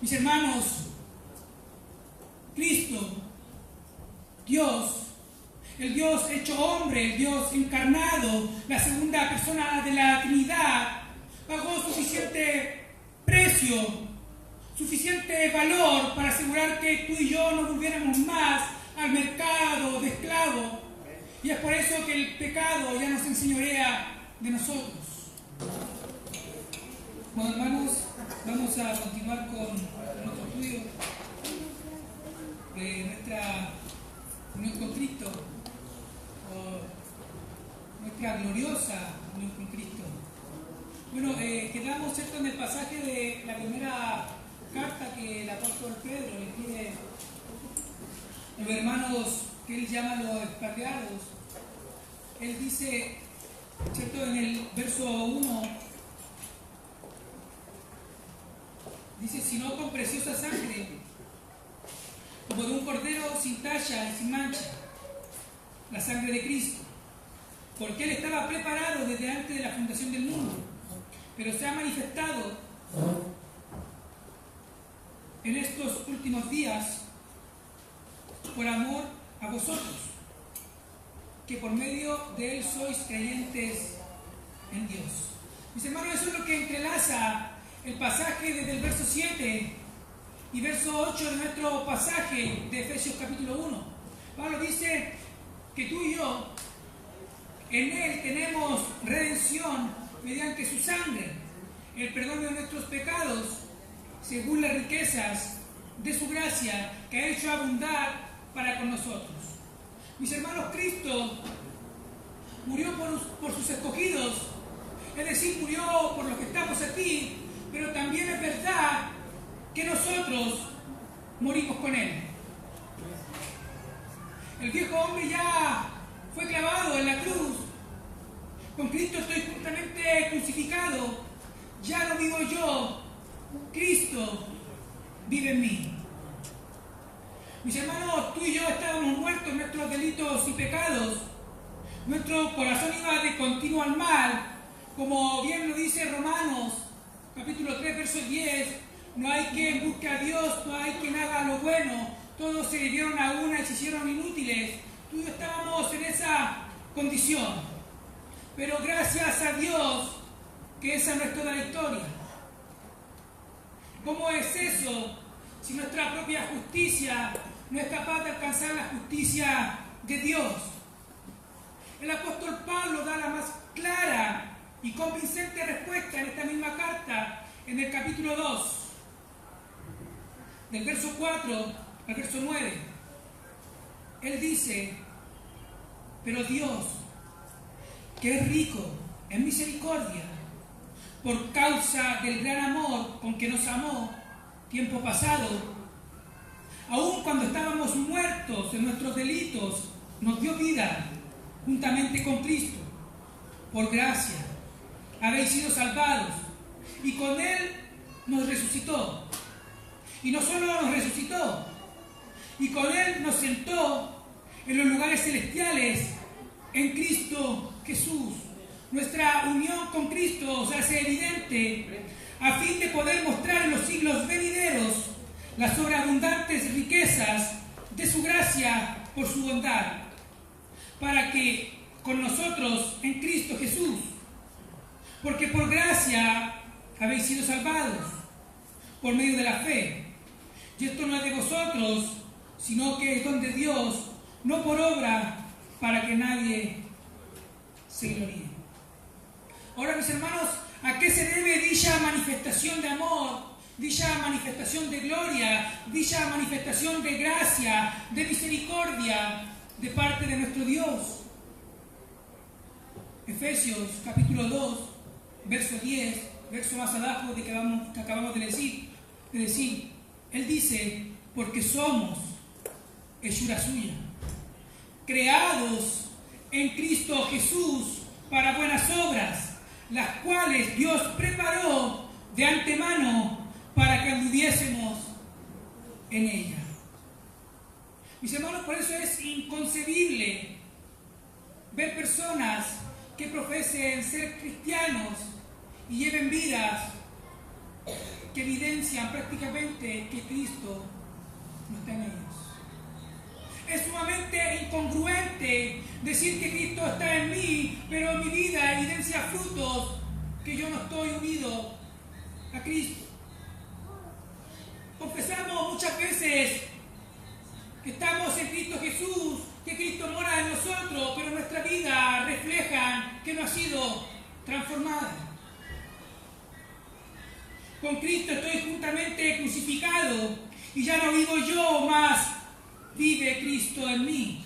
Mis hermanos, Cristo, Dios, el Dios hecho hombre, el Dios encarnado, la segunda persona de la Trinidad, pagó suficiente precio, suficiente valor para asegurar que tú y yo no volviéramos más al mercado de esclavos. Y es por eso que el pecado ya nos enseñorea de nosotros. Bueno, hermanos, vamos a continuar con nuestro estudio de nuestra unión con Cristo. nuestra gloriosa unión con Cristo. Bueno, quedamos, ¿cierto?, en el pasaje de la primera carta que el apóstol Pedro le escribe a los hermanos que él llama los expatriados. Él dice, ¿cierto?, en el verso 1, dice: sino con preciosa sangre, como de un cordero sin talla y sin mancha, la sangre de Cristo, porque Él estaba preparado desde antes de la fundación del mundo, pero se ha manifestado en estos últimos días por amor a vosotros, que por medio de Él sois creyentes en Dios. Mis hermanos, eso es lo que entrelaza el pasaje desde el verso 7 y verso 8 de nuestro pasaje de Efesios capítulo 1. Pablo dice que tú y yo en Él tenemos redención mediante su sangre, el perdón de nuestros pecados, según las riquezas de su gracia que ha hecho abundar para con nosotros. Mis hermanos, Cristo murió por sus escogidos, es decir, murió por los que estamos aquí, pero también es verdad que nosotros morimos con Él. El viejo hombre ya fue clavado en la cruz. Con Cristo estoy juntamente crucificado. Ya no vivo yo, Cristo vive en mí. Mis hermanos, tú y yo estábamos muertos en nuestros delitos y pecados. Nuestro corazón iba de continuo al mal, como bien lo dice Romanos capítulo 3, verso 10. No hay quien busque a Dios, no hay quien haga lo bueno. Todos se dieron a una y se hicieron inútiles. Tú y yo estábamos en esa condición. Pero gracias a Dios que esa no es toda la historia. ¿Cómo es eso si nuestra propia justicia no es capaz de alcanzar la justicia de Dios? El apóstol Pablo da la más clara y convincente respuesta en esta misma carta, en el capítulo 2, del verso 4 al verso 9. Él dice: pero Dios, que es rico en misericordia, por causa del gran amor con que nos amó tiempo pasado, aun cuando estábamos muertos en nuestros delitos, nos dio vida juntamente con Cristo. Por gracia habéis sido salvados, y con Él nos resucitó. Y no solo nos resucitó, y con Él nos sentó en los lugares celestiales en Cristo Jesús. Nuestra unión con Cristo se hace evidente a fin de poder mostrar en los siglos venideros las sobreabundantes riquezas de su gracia por su bondad, para que con nosotros en Cristo Jesús, porque por gracia habéis sido salvados por medio de la fe. Y esto no es de vosotros, sino que es don de Dios, no por obra, para que nadie se gloríe. Ahora, mis hermanos, ¿a qué se debe dicha manifestación de amor, dicha manifestación de gloria, dicha manifestación de gracia, de misericordia de parte de nuestro Dios? Efesios capítulo 2, verso 10, verso más abajo de que acabamos de decir, Él dice: porque somos hechura suya, creados en Cristo Jesús para buenas obras, las cuales Dios preparó de antemano para que anduviésemos en ella. Mis hermanos, por eso es inconcebible ver personas que profesen ser cristianos y lleven vidas que evidencian prácticamente que Cristo no está en ellos. Es sumamente incongruente decir que Cristo está en mí, pero mi vida evidencia frutos que yo no estoy unido a Cristo. Confesamos muchas veces que estamos en Cristo Jesús, que Cristo mora en nosotros, pero nuestra vida refleja que no ha sido transformada. Con Cristo estoy juntamente crucificado y ya no vivo yo, más vive Cristo en mí.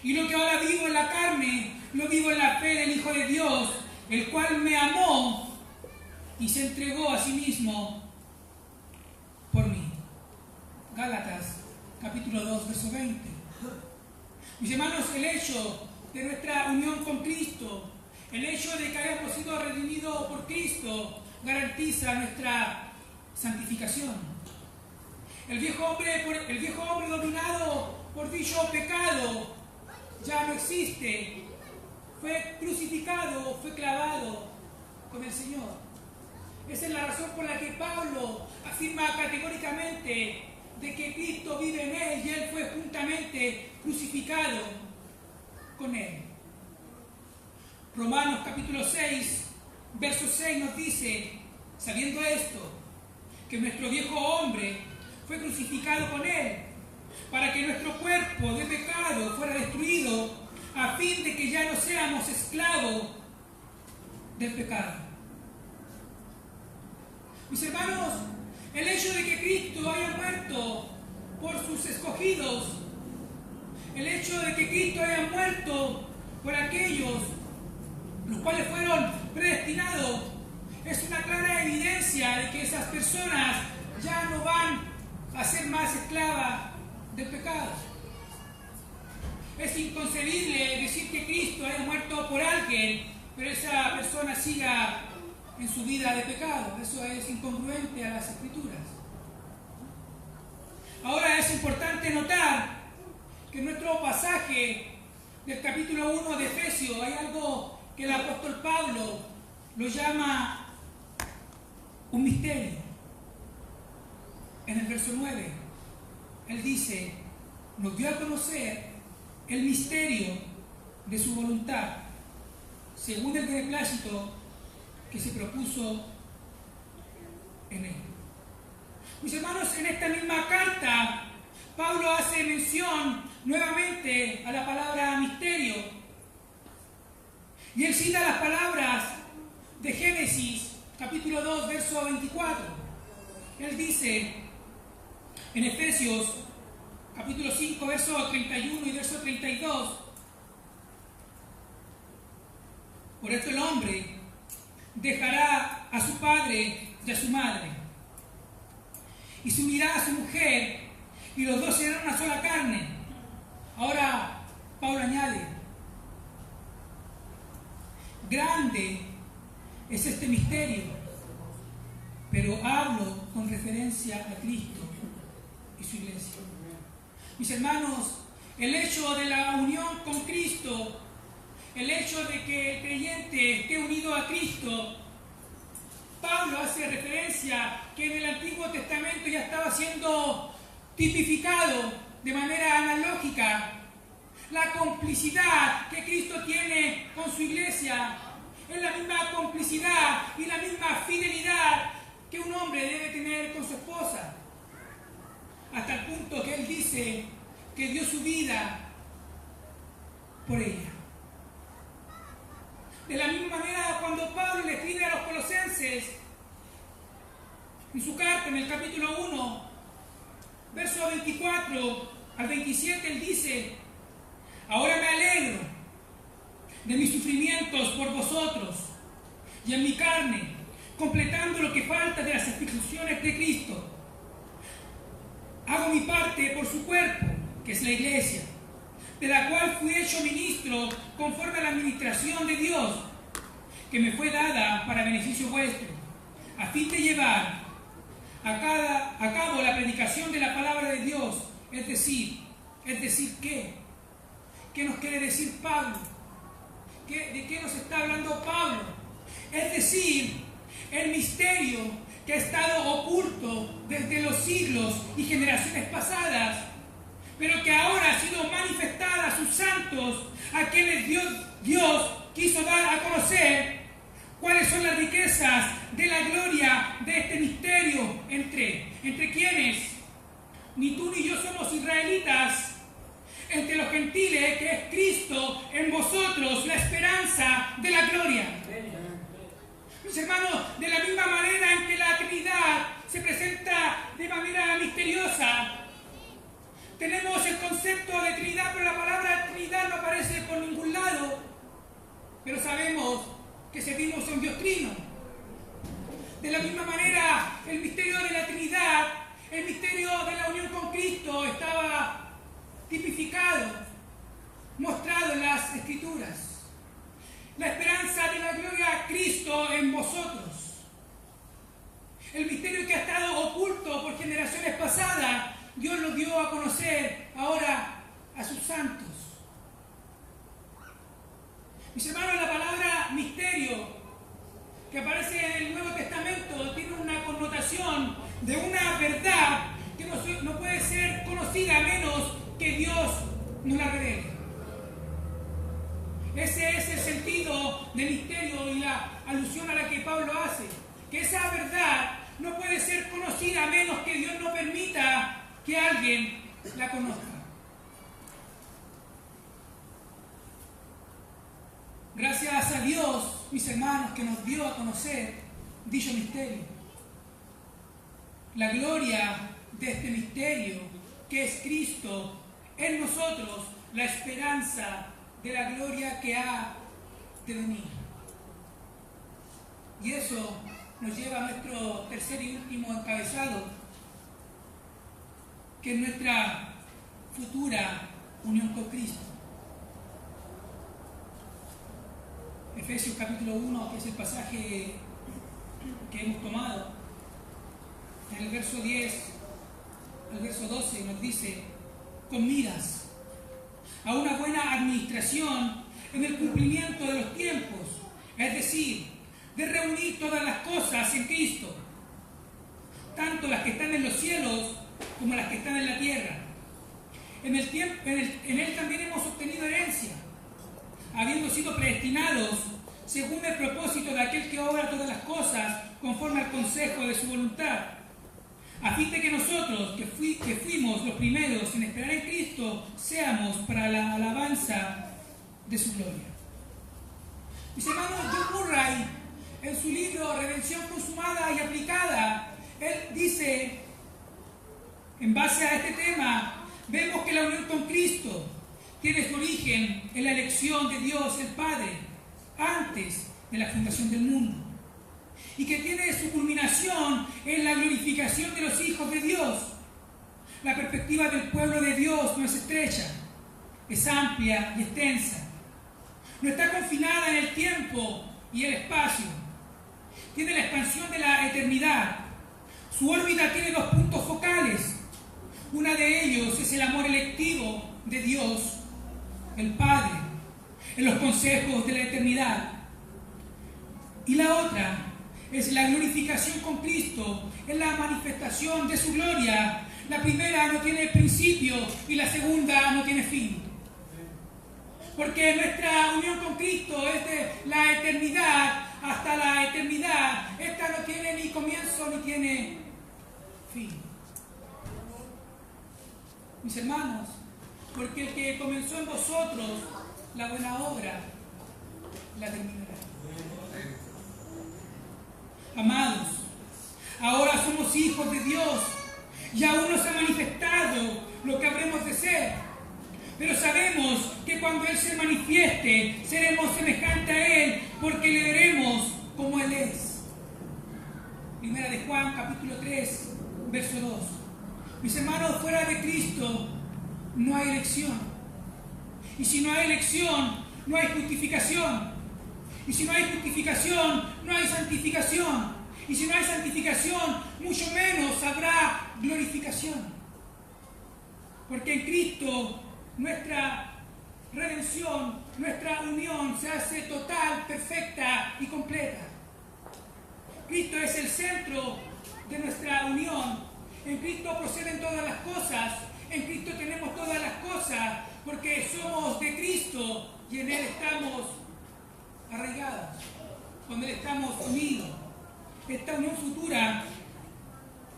Y lo que ahora vivo en la carne, lo vivo en la fe del Hijo de Dios, el cual me amó y se entregó a sí mismo por mí. Gálatas, capítulo 2, verso 20. Mis hermanos, el hecho de nuestra unión con Cristo, el hecho de que hayamos sido redimidos por Cristo, garantiza nuestra santificación. El viejo hombre dominado por dicho pecado ya no existe. Fue crucificado, fue clavado con el Señor. Esa es la razón por la que Pablo afirma categóricamente de que Cristo vive en él y él fue juntamente crucificado con él. Romanos capítulo 6, verso 6 nos dice, sabiendo esto, que nuestro viejo hombre fue crucificado con él, para que nuestro cuerpo de pecado fuera destruido, a fin de que ya no seamos esclavos del pecado. Mis hermanos, el hecho de que Cristo haya muerto por sus escogidos, el hecho de que Cristo haya muerto por aquellos los cuales fueron predestinados, es una clara evidencia de que esas personas ya no van a ser más esclavas del pecado. Es inconcebible decir que Cristo haya muerto por alguien, pero esa persona siga en su vida de pecado. Eso es incongruente a las Escrituras. Ahora es importante notar que en nuestro pasaje del capítulo 1 de Efesios hay algo que el apóstol Pablo lo llama un misterio. En el verso 9, él dice, nos dio a conocer el misterio de su voluntad, según el beneplácito que se propuso en él. Mis hermanos, en esta misma carta, Pablo hace mención nuevamente a la palabra misterio. Y él cita las palabras de Génesis, capítulo 2, verso 24. Él dice en Efesios, capítulo 5, verso 31 y verso 32. Por esto el hombre dejará a su padre y a su madre, y se unirá a su mujer, y los dos serán una sola carne. Ahora, Pablo añade, grande es este misterio, pero hablo con referencia a Cristo y su iglesia. Mis hermanos, el hecho de la unión con Cristo, el hecho de que el creyente esté unido a Cristo, Pablo hace referencia que en el Antiguo Testamento ya estaba siendo tipificado de manera analógica. La complicidad que Cristo tiene con su iglesia es la misma complicidad y la misma fidelidad que un hombre debe tener con su esposa. Hasta el punto que él dice que dio su vida por ella. De la misma manera, cuando Pablo le escribe a los colosenses, en su carta, en el capítulo 1, verso 24 al 27, él dice, ahora me alegro de mis sufrimientos por vosotros y en mi carne, completando lo que falta de las aflicciones de Cristo. Hago mi parte por su cuerpo, que es la iglesia, de la cual fui hecho ministro conforme a la administración de Dios, que me fue dada para beneficio vuestro, a fin de llevar a cabo la predicación de la palabra de Dios. Es decir, ¿qué? ¿Qué nos quiere decir Pablo? ¿De qué nos está hablando Pablo? Es decir, el misterio que ha estado oculto desde los siglos y generaciones pasadas, pero que ahora ha sido manifestada a sus santos, a quienes Dios quiso dar a conocer cuáles son las riquezas de la gloria de este misterio. ¿Entre quiénes? Ni tú ni yo somos israelitas. Entre los gentiles, que es Cristo en vosotros, la esperanza de la gloria. Mis hermanos, de la misma manera en que la Trinidad se presenta de manera misteriosa, tenemos el concepto de Trinidad, pero la palabra Trinidad no aparece por ningún lado. pero sabemos que servimos a un Dios trino. De la misma manera, el misterio de la Trinidad, el misterio de la unión con Cristo estaba tipificado, mostrado en las Escrituras. La esperanza de la gloria a Cristo en vosotros. El misterio que ha estado oculto por generaciones pasadas, Dios lo dio a conocer ahora a sus santos. Mis hermanos, la palabra misterio que aparece en el Nuevo Testamento tiene una connotación de una verdad que no puede ser conocida a menos que Dios nos la revele. Ese es el sentido de misterio y la alusión a la que Pablo hace, que esa verdad no puede ser conocida a menos que Dios no permita que alguien la conozca. Gracias a Dios, mis hermanos, que nos dio a conocer dicho misterio. La gloria de este misterio, que es Cristo, en nosotros, la esperanza de la gloria que ha de venir. Y eso nos lleva a nuestro tercer y último encabezado, que es nuestra futura unión con Cristo. Efesios capítulo 1, que es el pasaje que hemos tomado, en el verso 10 al verso 12 nos dice: con miras a una buena administración en el cumplimiento de los tiempos, es decir, de reunir todas las cosas en Cristo, tanto las que están en los cielos como las que están en la tierra. En él también hemos obtenido herencia, habiendo sido predestinados según el propósito de aquel que obra todas las cosas conforme al consejo de su voluntad, a fin de que nosotros, que fuimos los primeros en esperar en Cristo, seamos para la alabanza de su gloria. Mis hermanos, John Murray, en su libro Redención consumada y aplicada, él dice, en base a este tema, vemos que la unión con Cristo tiene su origen en la elección de Dios el Padre antes de la fundación del mundo, y que tiene su culminación en la glorificación de los hijos de Dios. La perspectiva del pueblo de Dios no es estrecha, es amplia y extensa. No está confinada en el tiempo y el espacio. Tiene la expansión de la eternidad. Su órbita tiene dos puntos focales. Uno de ellos es el amor electivo de Dios, el Padre, en los consejos de la eternidad. Y la otra es la glorificación con Cristo, en la manifestación de su gloria. La primera no tiene principio y la segunda no tiene fin. Porque nuestra unión con Cristo es de la eternidad hasta la eternidad. Esta no tiene ni comienzo ni tiene fin. Mis hermanos, porque el que comenzó en vosotros la buena obra, la terminará. Amados, ahora somos hijos de Dios y aún no se ha manifestado lo que habremos de ser. Pero sabemos que cuando Él se manifieste, seremos semejantes a Él, porque le veremos como Él es. Primera de Juan, capítulo 3, verso 2. Mis hermanos, fuera de Cristo no hay elección. Y si no hay elección, no hay justificación. Y si no hay justificación, no hay santificación. Y si no hay santificación, mucho menos habrá glorificación. Porque en Cristo nuestra redención, nuestra unión se hace total, perfecta y completa. Cristo es el centro de nuestra unión. En Cristo proceden todas las cosas. En Cristo tenemos todas las cosas porque somos de Cristo y en Él estamos arraigados, con Él estamos unidos. Esta unión futura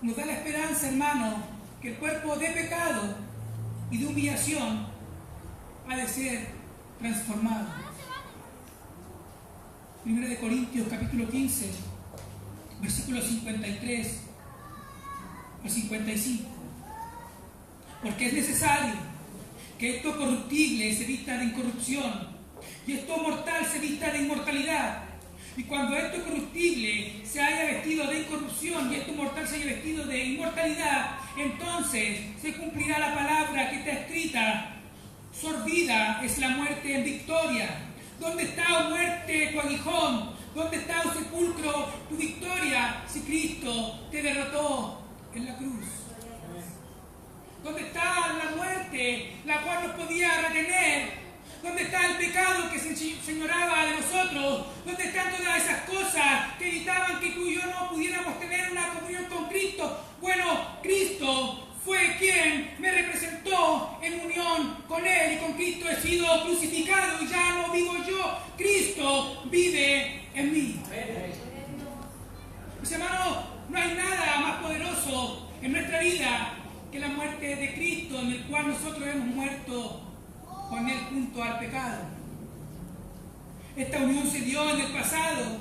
nos da la esperanza, hermano, que el cuerpo de pecado y de humillación ha de ser transformado. 1 de Corintios capítulo 15, versículos 53 al 55. Porque es necesario que esto corruptible se vista de incorrupción y esto mortal se vista de inmortalidad. Y cuando esto corruptible se haya vestido de incorrupción y esto mortal se haya vestido de inmortalidad, entonces se cumplirá la palabra que está escrita: sorbida es la muerte en victoria. ¿Dónde está, oh muerte, tu aguijón? ¿Dónde está, oh sepulcro, tu victoria, si Cristo te derrotó en la cruz? ¿Dónde está la muerte, la cual nos podía retener? ¿Dónde está el pecado que se enseñoraba de nosotros? ¿Dónde están todas esas cosas que evitaban que tú y yo no pudiéramos tener una comunión con Cristo? Bueno, Cristo fue quien me representó en unión con Él, y con Cristo he sido crucificado y ya no vivo yo, Cristo vive en mí. Mis hermanos, no hay nada más poderoso en nuestra vida que la muerte de Cristo, en el cual nosotros hemos muerto con Él junto al pecado. Esta unión se dio en el pasado,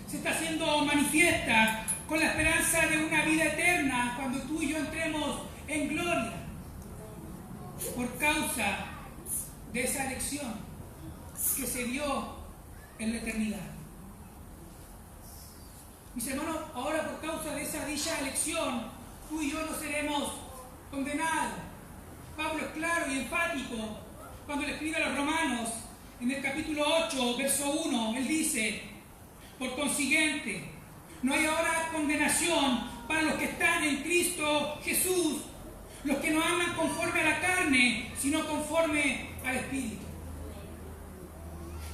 se está haciendo manifiesta con la esperanza de una vida eterna cuando tú y yo entremos en gloria, por causa de esa elección que se dio en la eternidad. Mis hermanos, ahora por causa de esa dicha elección, tú y yo no seremos condenados. Pablo es claro y enfático cuando le escribe a los romanos, en el capítulo 8, verso 1, él dice: por consiguiente, no hay ahora condenación para los que están en Cristo Jesús, los que no andan conforme a la carne, sino conforme al Espíritu.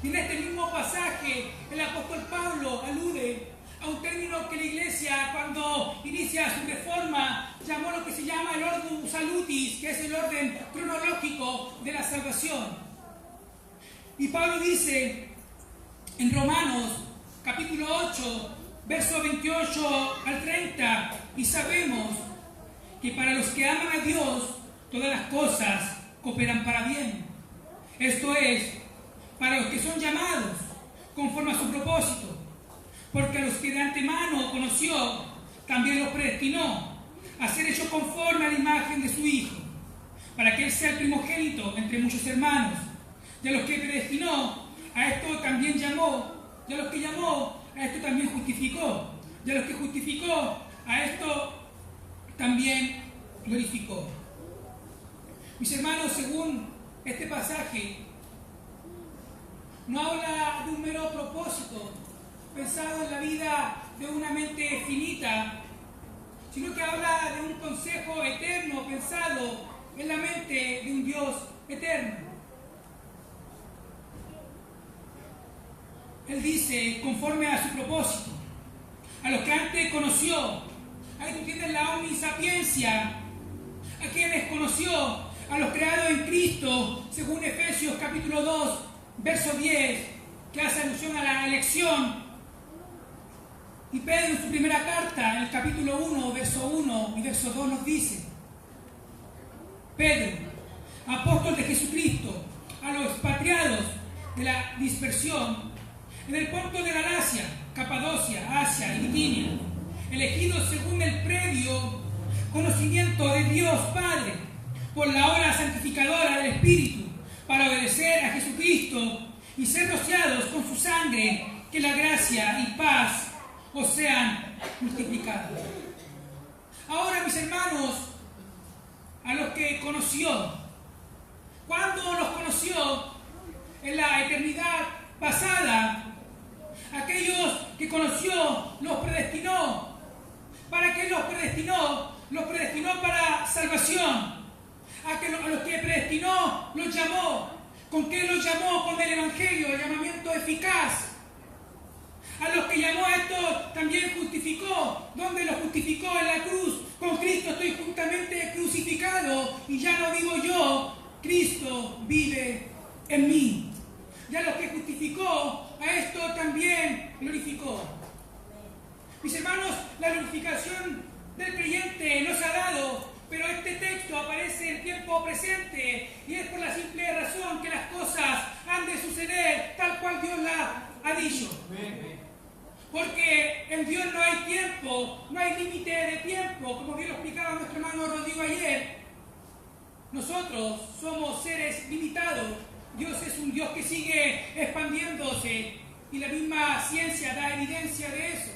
Y en este mismo pasaje, el apóstol Pablo alude a un término que la Iglesia, cuando inicia su reforma, llamó lo que se llama el Ordo Salutis, que es el orden cronológico de la salvación. Y Pablo dice en Romanos, capítulo 8, verso 28 al 30, y sabemos que para los que aman a Dios, todas las cosas cooperan para bien. Esto es, para los que son llamados conforme a su propósito. Porque a los que de antemano conoció, también los predestinó a ser hechos conforme a la imagen de su Hijo, para que Él sea el primogénito entre muchos hermanos. Y a los que predestinó, a esto también llamó. Y a los que llamó, a esto también justificó. Y a los que justificó, a esto también glorificó. Mis hermanos, según este pasaje, no habla de un mero propósito pensado en la vida de una mente finita, sino que habla de un consejo eterno pensado en la mente de un Dios eterno. Él dice, conforme a su propósito, a los que antes conoció. Ahí tú tienes la omnisapiencia, a quienes conoció, a los creados en Cristo, según Efesios capítulo 2, verso 10, que hace alusión a la elección. Y Pedro en su primera carta, en el capítulo 1, verso 1 y verso 2 nos dice: Pedro, apóstol de Jesucristo, a los expatriados de la dispersión, en el Ponto de Galacia, Capadocia, Asia y Bitinia, elegidos según el previo conocimiento de Dios Padre, por la obra santificadora del Espíritu, para obedecer a Jesucristo y ser rociados con su sangre, que la gracia y paz os sean multiplicados. Ahora, mis hermanos, a los que conoció, ¿cuándo los conoció? En la eternidad pasada. Aquellos que conoció los predestinó. ¿Para qué los predestinó? Los predestinó para salvación. A los que predestinó los llamó. ¿Con qué los llamó? Con el Evangelio, el llamamiento eficaz. A los que llamó a esto también justificó. ¿Dónde los justificó? En la cruz. Con Cristo estoy juntamente crucificado y ya no vivo yo, Cristo vive en mí. Y a los que justificó, a esto también glorificó. Mis hermanos, la glorificación del creyente nos ha dado, pero este texto aparece en tiempo presente y es por la simple razón que las cosas han de suceder tal cual Dios la ha dicho. Porque en Dios no hay tiempo, no hay límite de tiempo, como bien lo explicaba nuestro hermano Rodrigo ayer. Nosotros somos seres limitados, Dios es un Dios que sigue expandiéndose y la misma ciencia da evidencia de eso.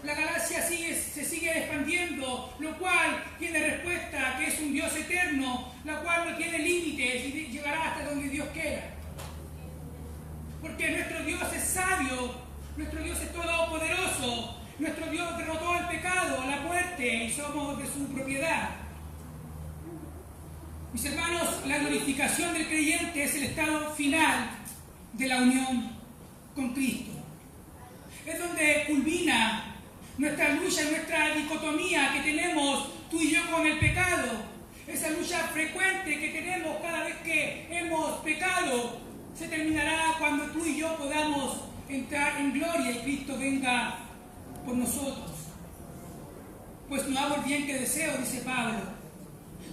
La galaxia se sigue expandiendo, lo cual tiene respuesta que es un Dios eterno, la cual no tiene límites y llegará hasta donde Dios quiera. Porque nuestro Dios es sabio, nuestro Dios es todopoderoso, nuestro Dios derrotó el pecado, la muerte y somos de su propiedad. Mis hermanos, la glorificación del creyente es el estado final de la unión con Cristo. Es donde culmina nuestra lucha y nuestra dicotomía que tenemos tú y yo con el pecado. Esa lucha frecuente que tenemos cada vez que hemos pecado se terminará cuando tú y yo podamos entrar en gloria y Cristo venga por nosotros. Pues no hago el bien que deseo, dice Pablo,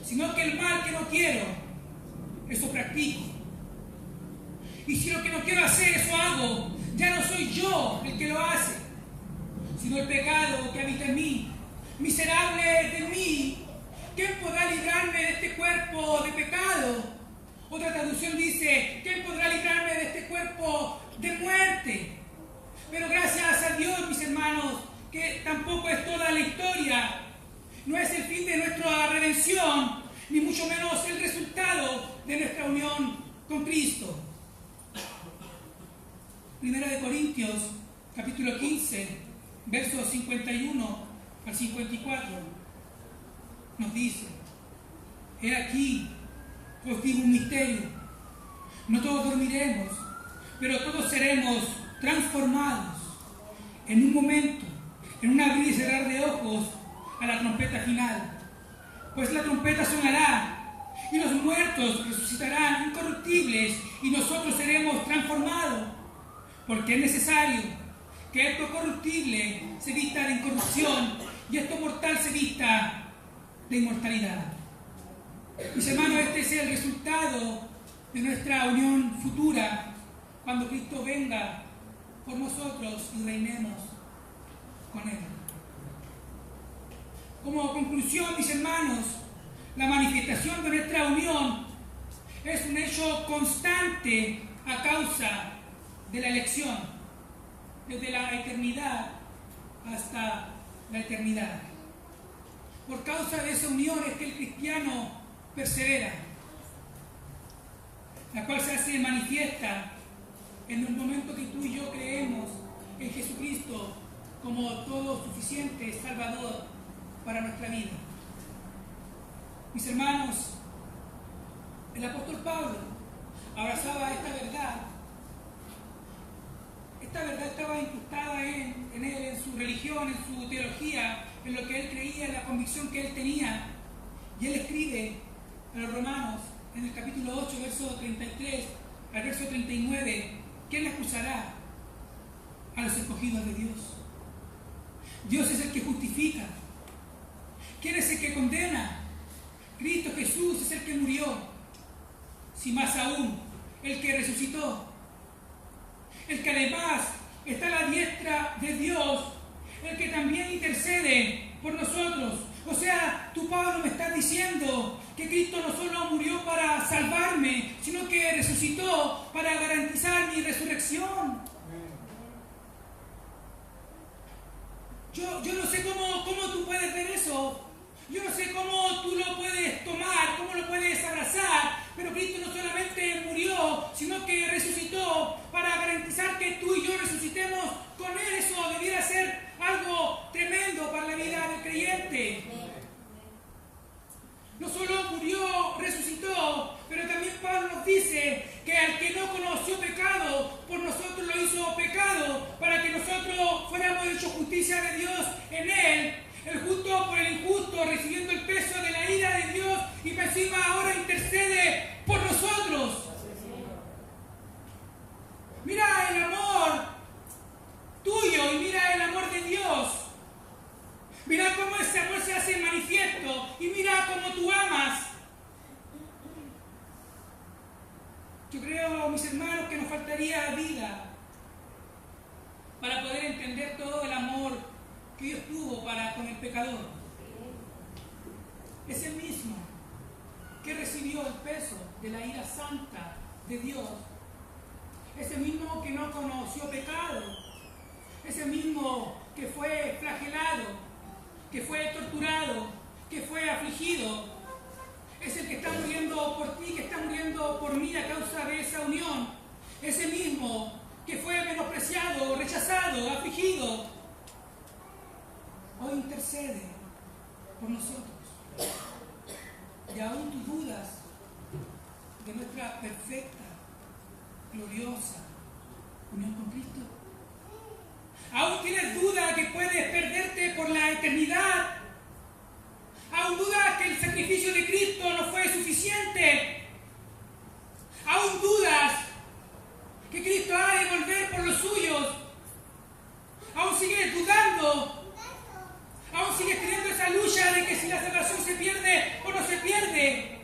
sino que el mal que no quiero, eso practico. Y si lo que no quiero hacer, eso hago, ya no soy yo el que lo hace, sino el pecado que habita en mí. Miserable de mí, ¿quién podrá librarme de este cuerpo de pecado? Otra traducción dice, ¿quién podrá librarme de este cuerpo de muerte? Pero gracias a Dios, mis hermanos, que tampoco es toda la historia. No es el fin de nuestra redención, ni mucho menos el resultado de nuestra unión con Cristo. Primera de Corintios, capítulo 15, versos 51 al 54, nos dice: he aquí, os digo un misterio, no todos dormiremos, pero todos seremos transformados en un momento, en un abrir y cerrar de ojos, a la trompeta final. Pues la trompeta sonará, y los muertos resucitarán incorruptibles, y nosotros seremos transformados, porque es necesario que esto corruptible se vista de incorrupción, y esto mortal se vista de inmortalidad. Mis hermanos, este es el resultado de nuestra unión futura, cuando Cristo venga por nosotros y reinemos con Él. Como conclusión, mis hermanos, la manifestación de nuestra unión es un hecho constante a causa de la elección, desde la eternidad hasta la eternidad. Por causa de esa unión es que el cristiano persevera, la cual se hace manifiesta en el momento que tú y yo creemos en Jesucristo como todo suficiente Salvador para nuestra vida. Mis hermanos, el apóstol Pablo abrazaba esta verdad. Esta verdad estaba incrustada en él, en su religión, en su teología, en lo que él creía, en la convicción que él tenía. Y él escribe a los romanos en el capítulo 8, verso 33 al verso 39, ¿quién le acusará a los escogidos de Dios? Dios es el que justifica. ¿Quién es el que condena? Cristo Jesús es el que murió, si más aún, el que resucitó, el que además está a la diestra de Dios, el que también intercede por nosotros. O sea, tú, Pablo, me estás diciendo que Cristo no solo murió para salvarme, sino que resucitó para garantizar mi resurrección. Yo no sé cómo tú puedes ver eso. Yo no sé cómo tú lo puedes tomar, cómo lo puedes abrazar, pero Cristo no solamente murió, sino que resucitó para garantizar que tú y yo resucitemos con Él. Eso debiera ser algo tremendo para la vida del creyente. No solo murió, resucitó, pero también Pablo nos dice que al que no conoció pecado, por nosotros lo hizo pecado, para que nosotros fuéramos hechos justicia de Dios en Él. El justo por el injusto, recibiendo el peso de la ira de Dios, y encima ahora intercede por nosotros. Mira el amor tuyo y mira el amor de Dios. Mira cómo ese amor se hace manifiesto y mira cómo tú amas. Yo creo, mis hermanos, que nos faltaría vida para poder entender todo el amor que Dios tuvo para con el pecador. Es el mismo que recibió el peso de la ira santa de Dios, ese mismo que no conoció pecado, ese mismo que fue flagelado, que fue torturado, que fue afligido, es el que está muriendo por ti, que está muriendo por mí a causa de esa unión. Ese mismo que fue menospreciado, rechazado, afligido, hoy intercede por nosotros. Y aún tú dudas de nuestra perfecta, gloriosa unión con Cristo. Aún tienes duda que puedes perderte por la eternidad. Aún dudas que el sacrificio de Cristo no fue suficiente. Aún dudas que Cristo ha de volver por los suyos. Aún sigues dudando. Aún sigues teniendo esa lucha de que si la salvación se pierde o no se pierde.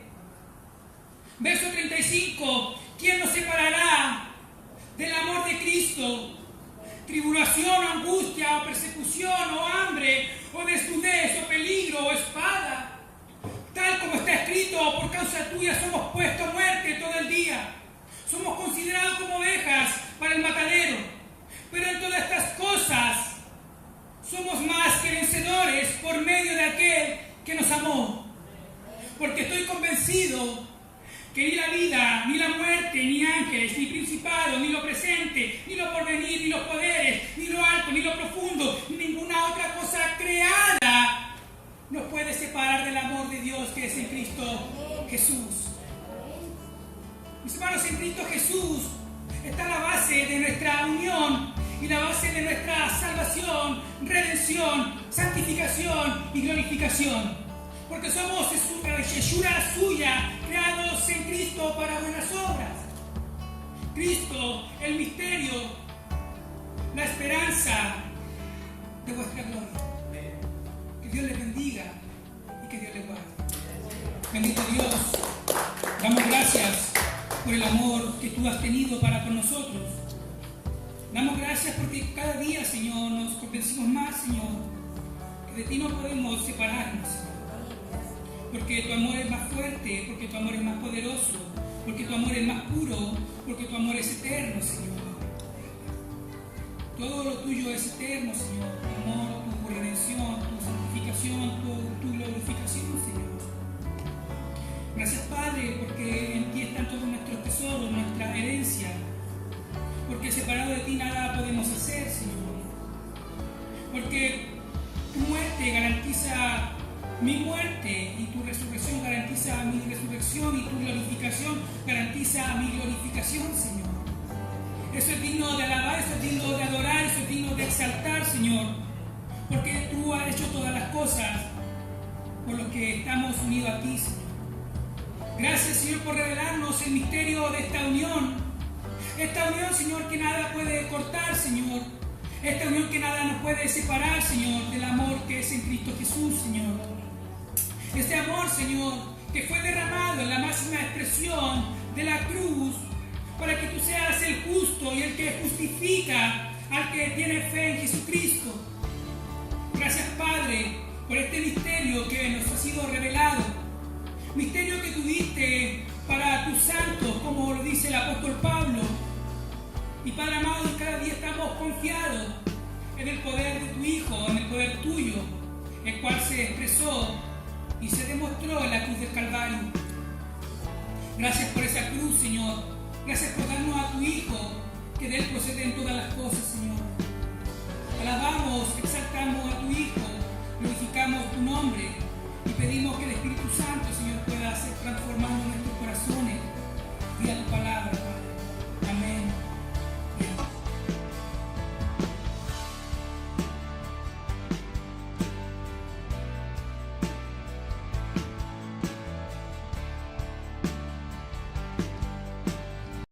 Verso 35. ¿Quién nos separará del amor de Cristo? Tribulación, angustia, o persecución, o hambre, o desnudez, o peligro, o espada. Tal como está escrito, por causa tuya somos puestos a muerte todo el día. Somos considerados como ovejas para el matadero. Pero en todas estas cosas somos más que vencedores por medio de aquel que nos amó. Porque estoy convencido que ni la vida, ni la muerte, ni ángeles, ni principados, ni lo presente, ni lo porvenir, ni los poderes, ni lo alto, ni lo profundo, ni ninguna otra cosa creada nos puede separar del amor de Dios que es en Cristo Jesús. Mis hermanos, en Cristo Jesús está la base de nuestra unión y la base de nuestra salvación, redención, santificación y glorificación. Porque somos hechura suya, creados en Cristo para buenas obras. Cristo, el misterio, la esperanza de vuestra gloria. Que Dios les bendiga y que Dios les guarde. Bendito Dios, damos gracias por el amor que tú has tenido para con nosotros. Damos gracias porque cada día, Señor, nos convencimos más, Señor, que de ti no podemos separarnos, Señor. Porque tu amor es más fuerte, porque tu amor es más poderoso, porque tu amor es más puro, porque tu amor es eterno, Señor. Todo lo tuyo es eterno, Señor. Tu amor, tu redención, tu santificación, tu glorificación, Señor. Gracias, Padre, porque en ti están todos nuestros tesoros, nuestra herencia. Porque separado de ti nada podemos hacer, Señor. Porque tu muerte garantiza mi muerte y tu resurrección garantiza mi resurrección y tu glorificación garantiza mi glorificación, Señor. Eso es digno de alabar, eso es digno de adorar, eso es digno de exaltar, Señor. Porque tú has hecho todas las cosas por lo que estamos unidos a ti, Señor. Gracias, Señor, por revelarnos el misterio de esta unión. Esta unión, Señor, que nada puede cortar, Señor. Esta unión que nada nos puede separar, Señor, del amor que es en Cristo Jesús, Señor. Este amor, Señor, que fue derramado en la máxima expresión de la cruz para que tú seas el justo y el que justifica al que tiene fe en Jesucristo. Gracias, Padre, por este misterio que nos ha sido revelado. Misterio que tuviste para tus santos, como lo dice el apóstol Pablo. Y Padre amado, cada día estamos confiados en el poder de tu Hijo, en el poder tuyo, el cual se expresó y se demostró en la cruz del Calvario. Gracias por esa cruz, Señor. Gracias por darnos a tu Hijo, que de Él proceden todas las cosas, Señor. Alabamos, exaltamos a tu Hijo, glorificamos tu nombre.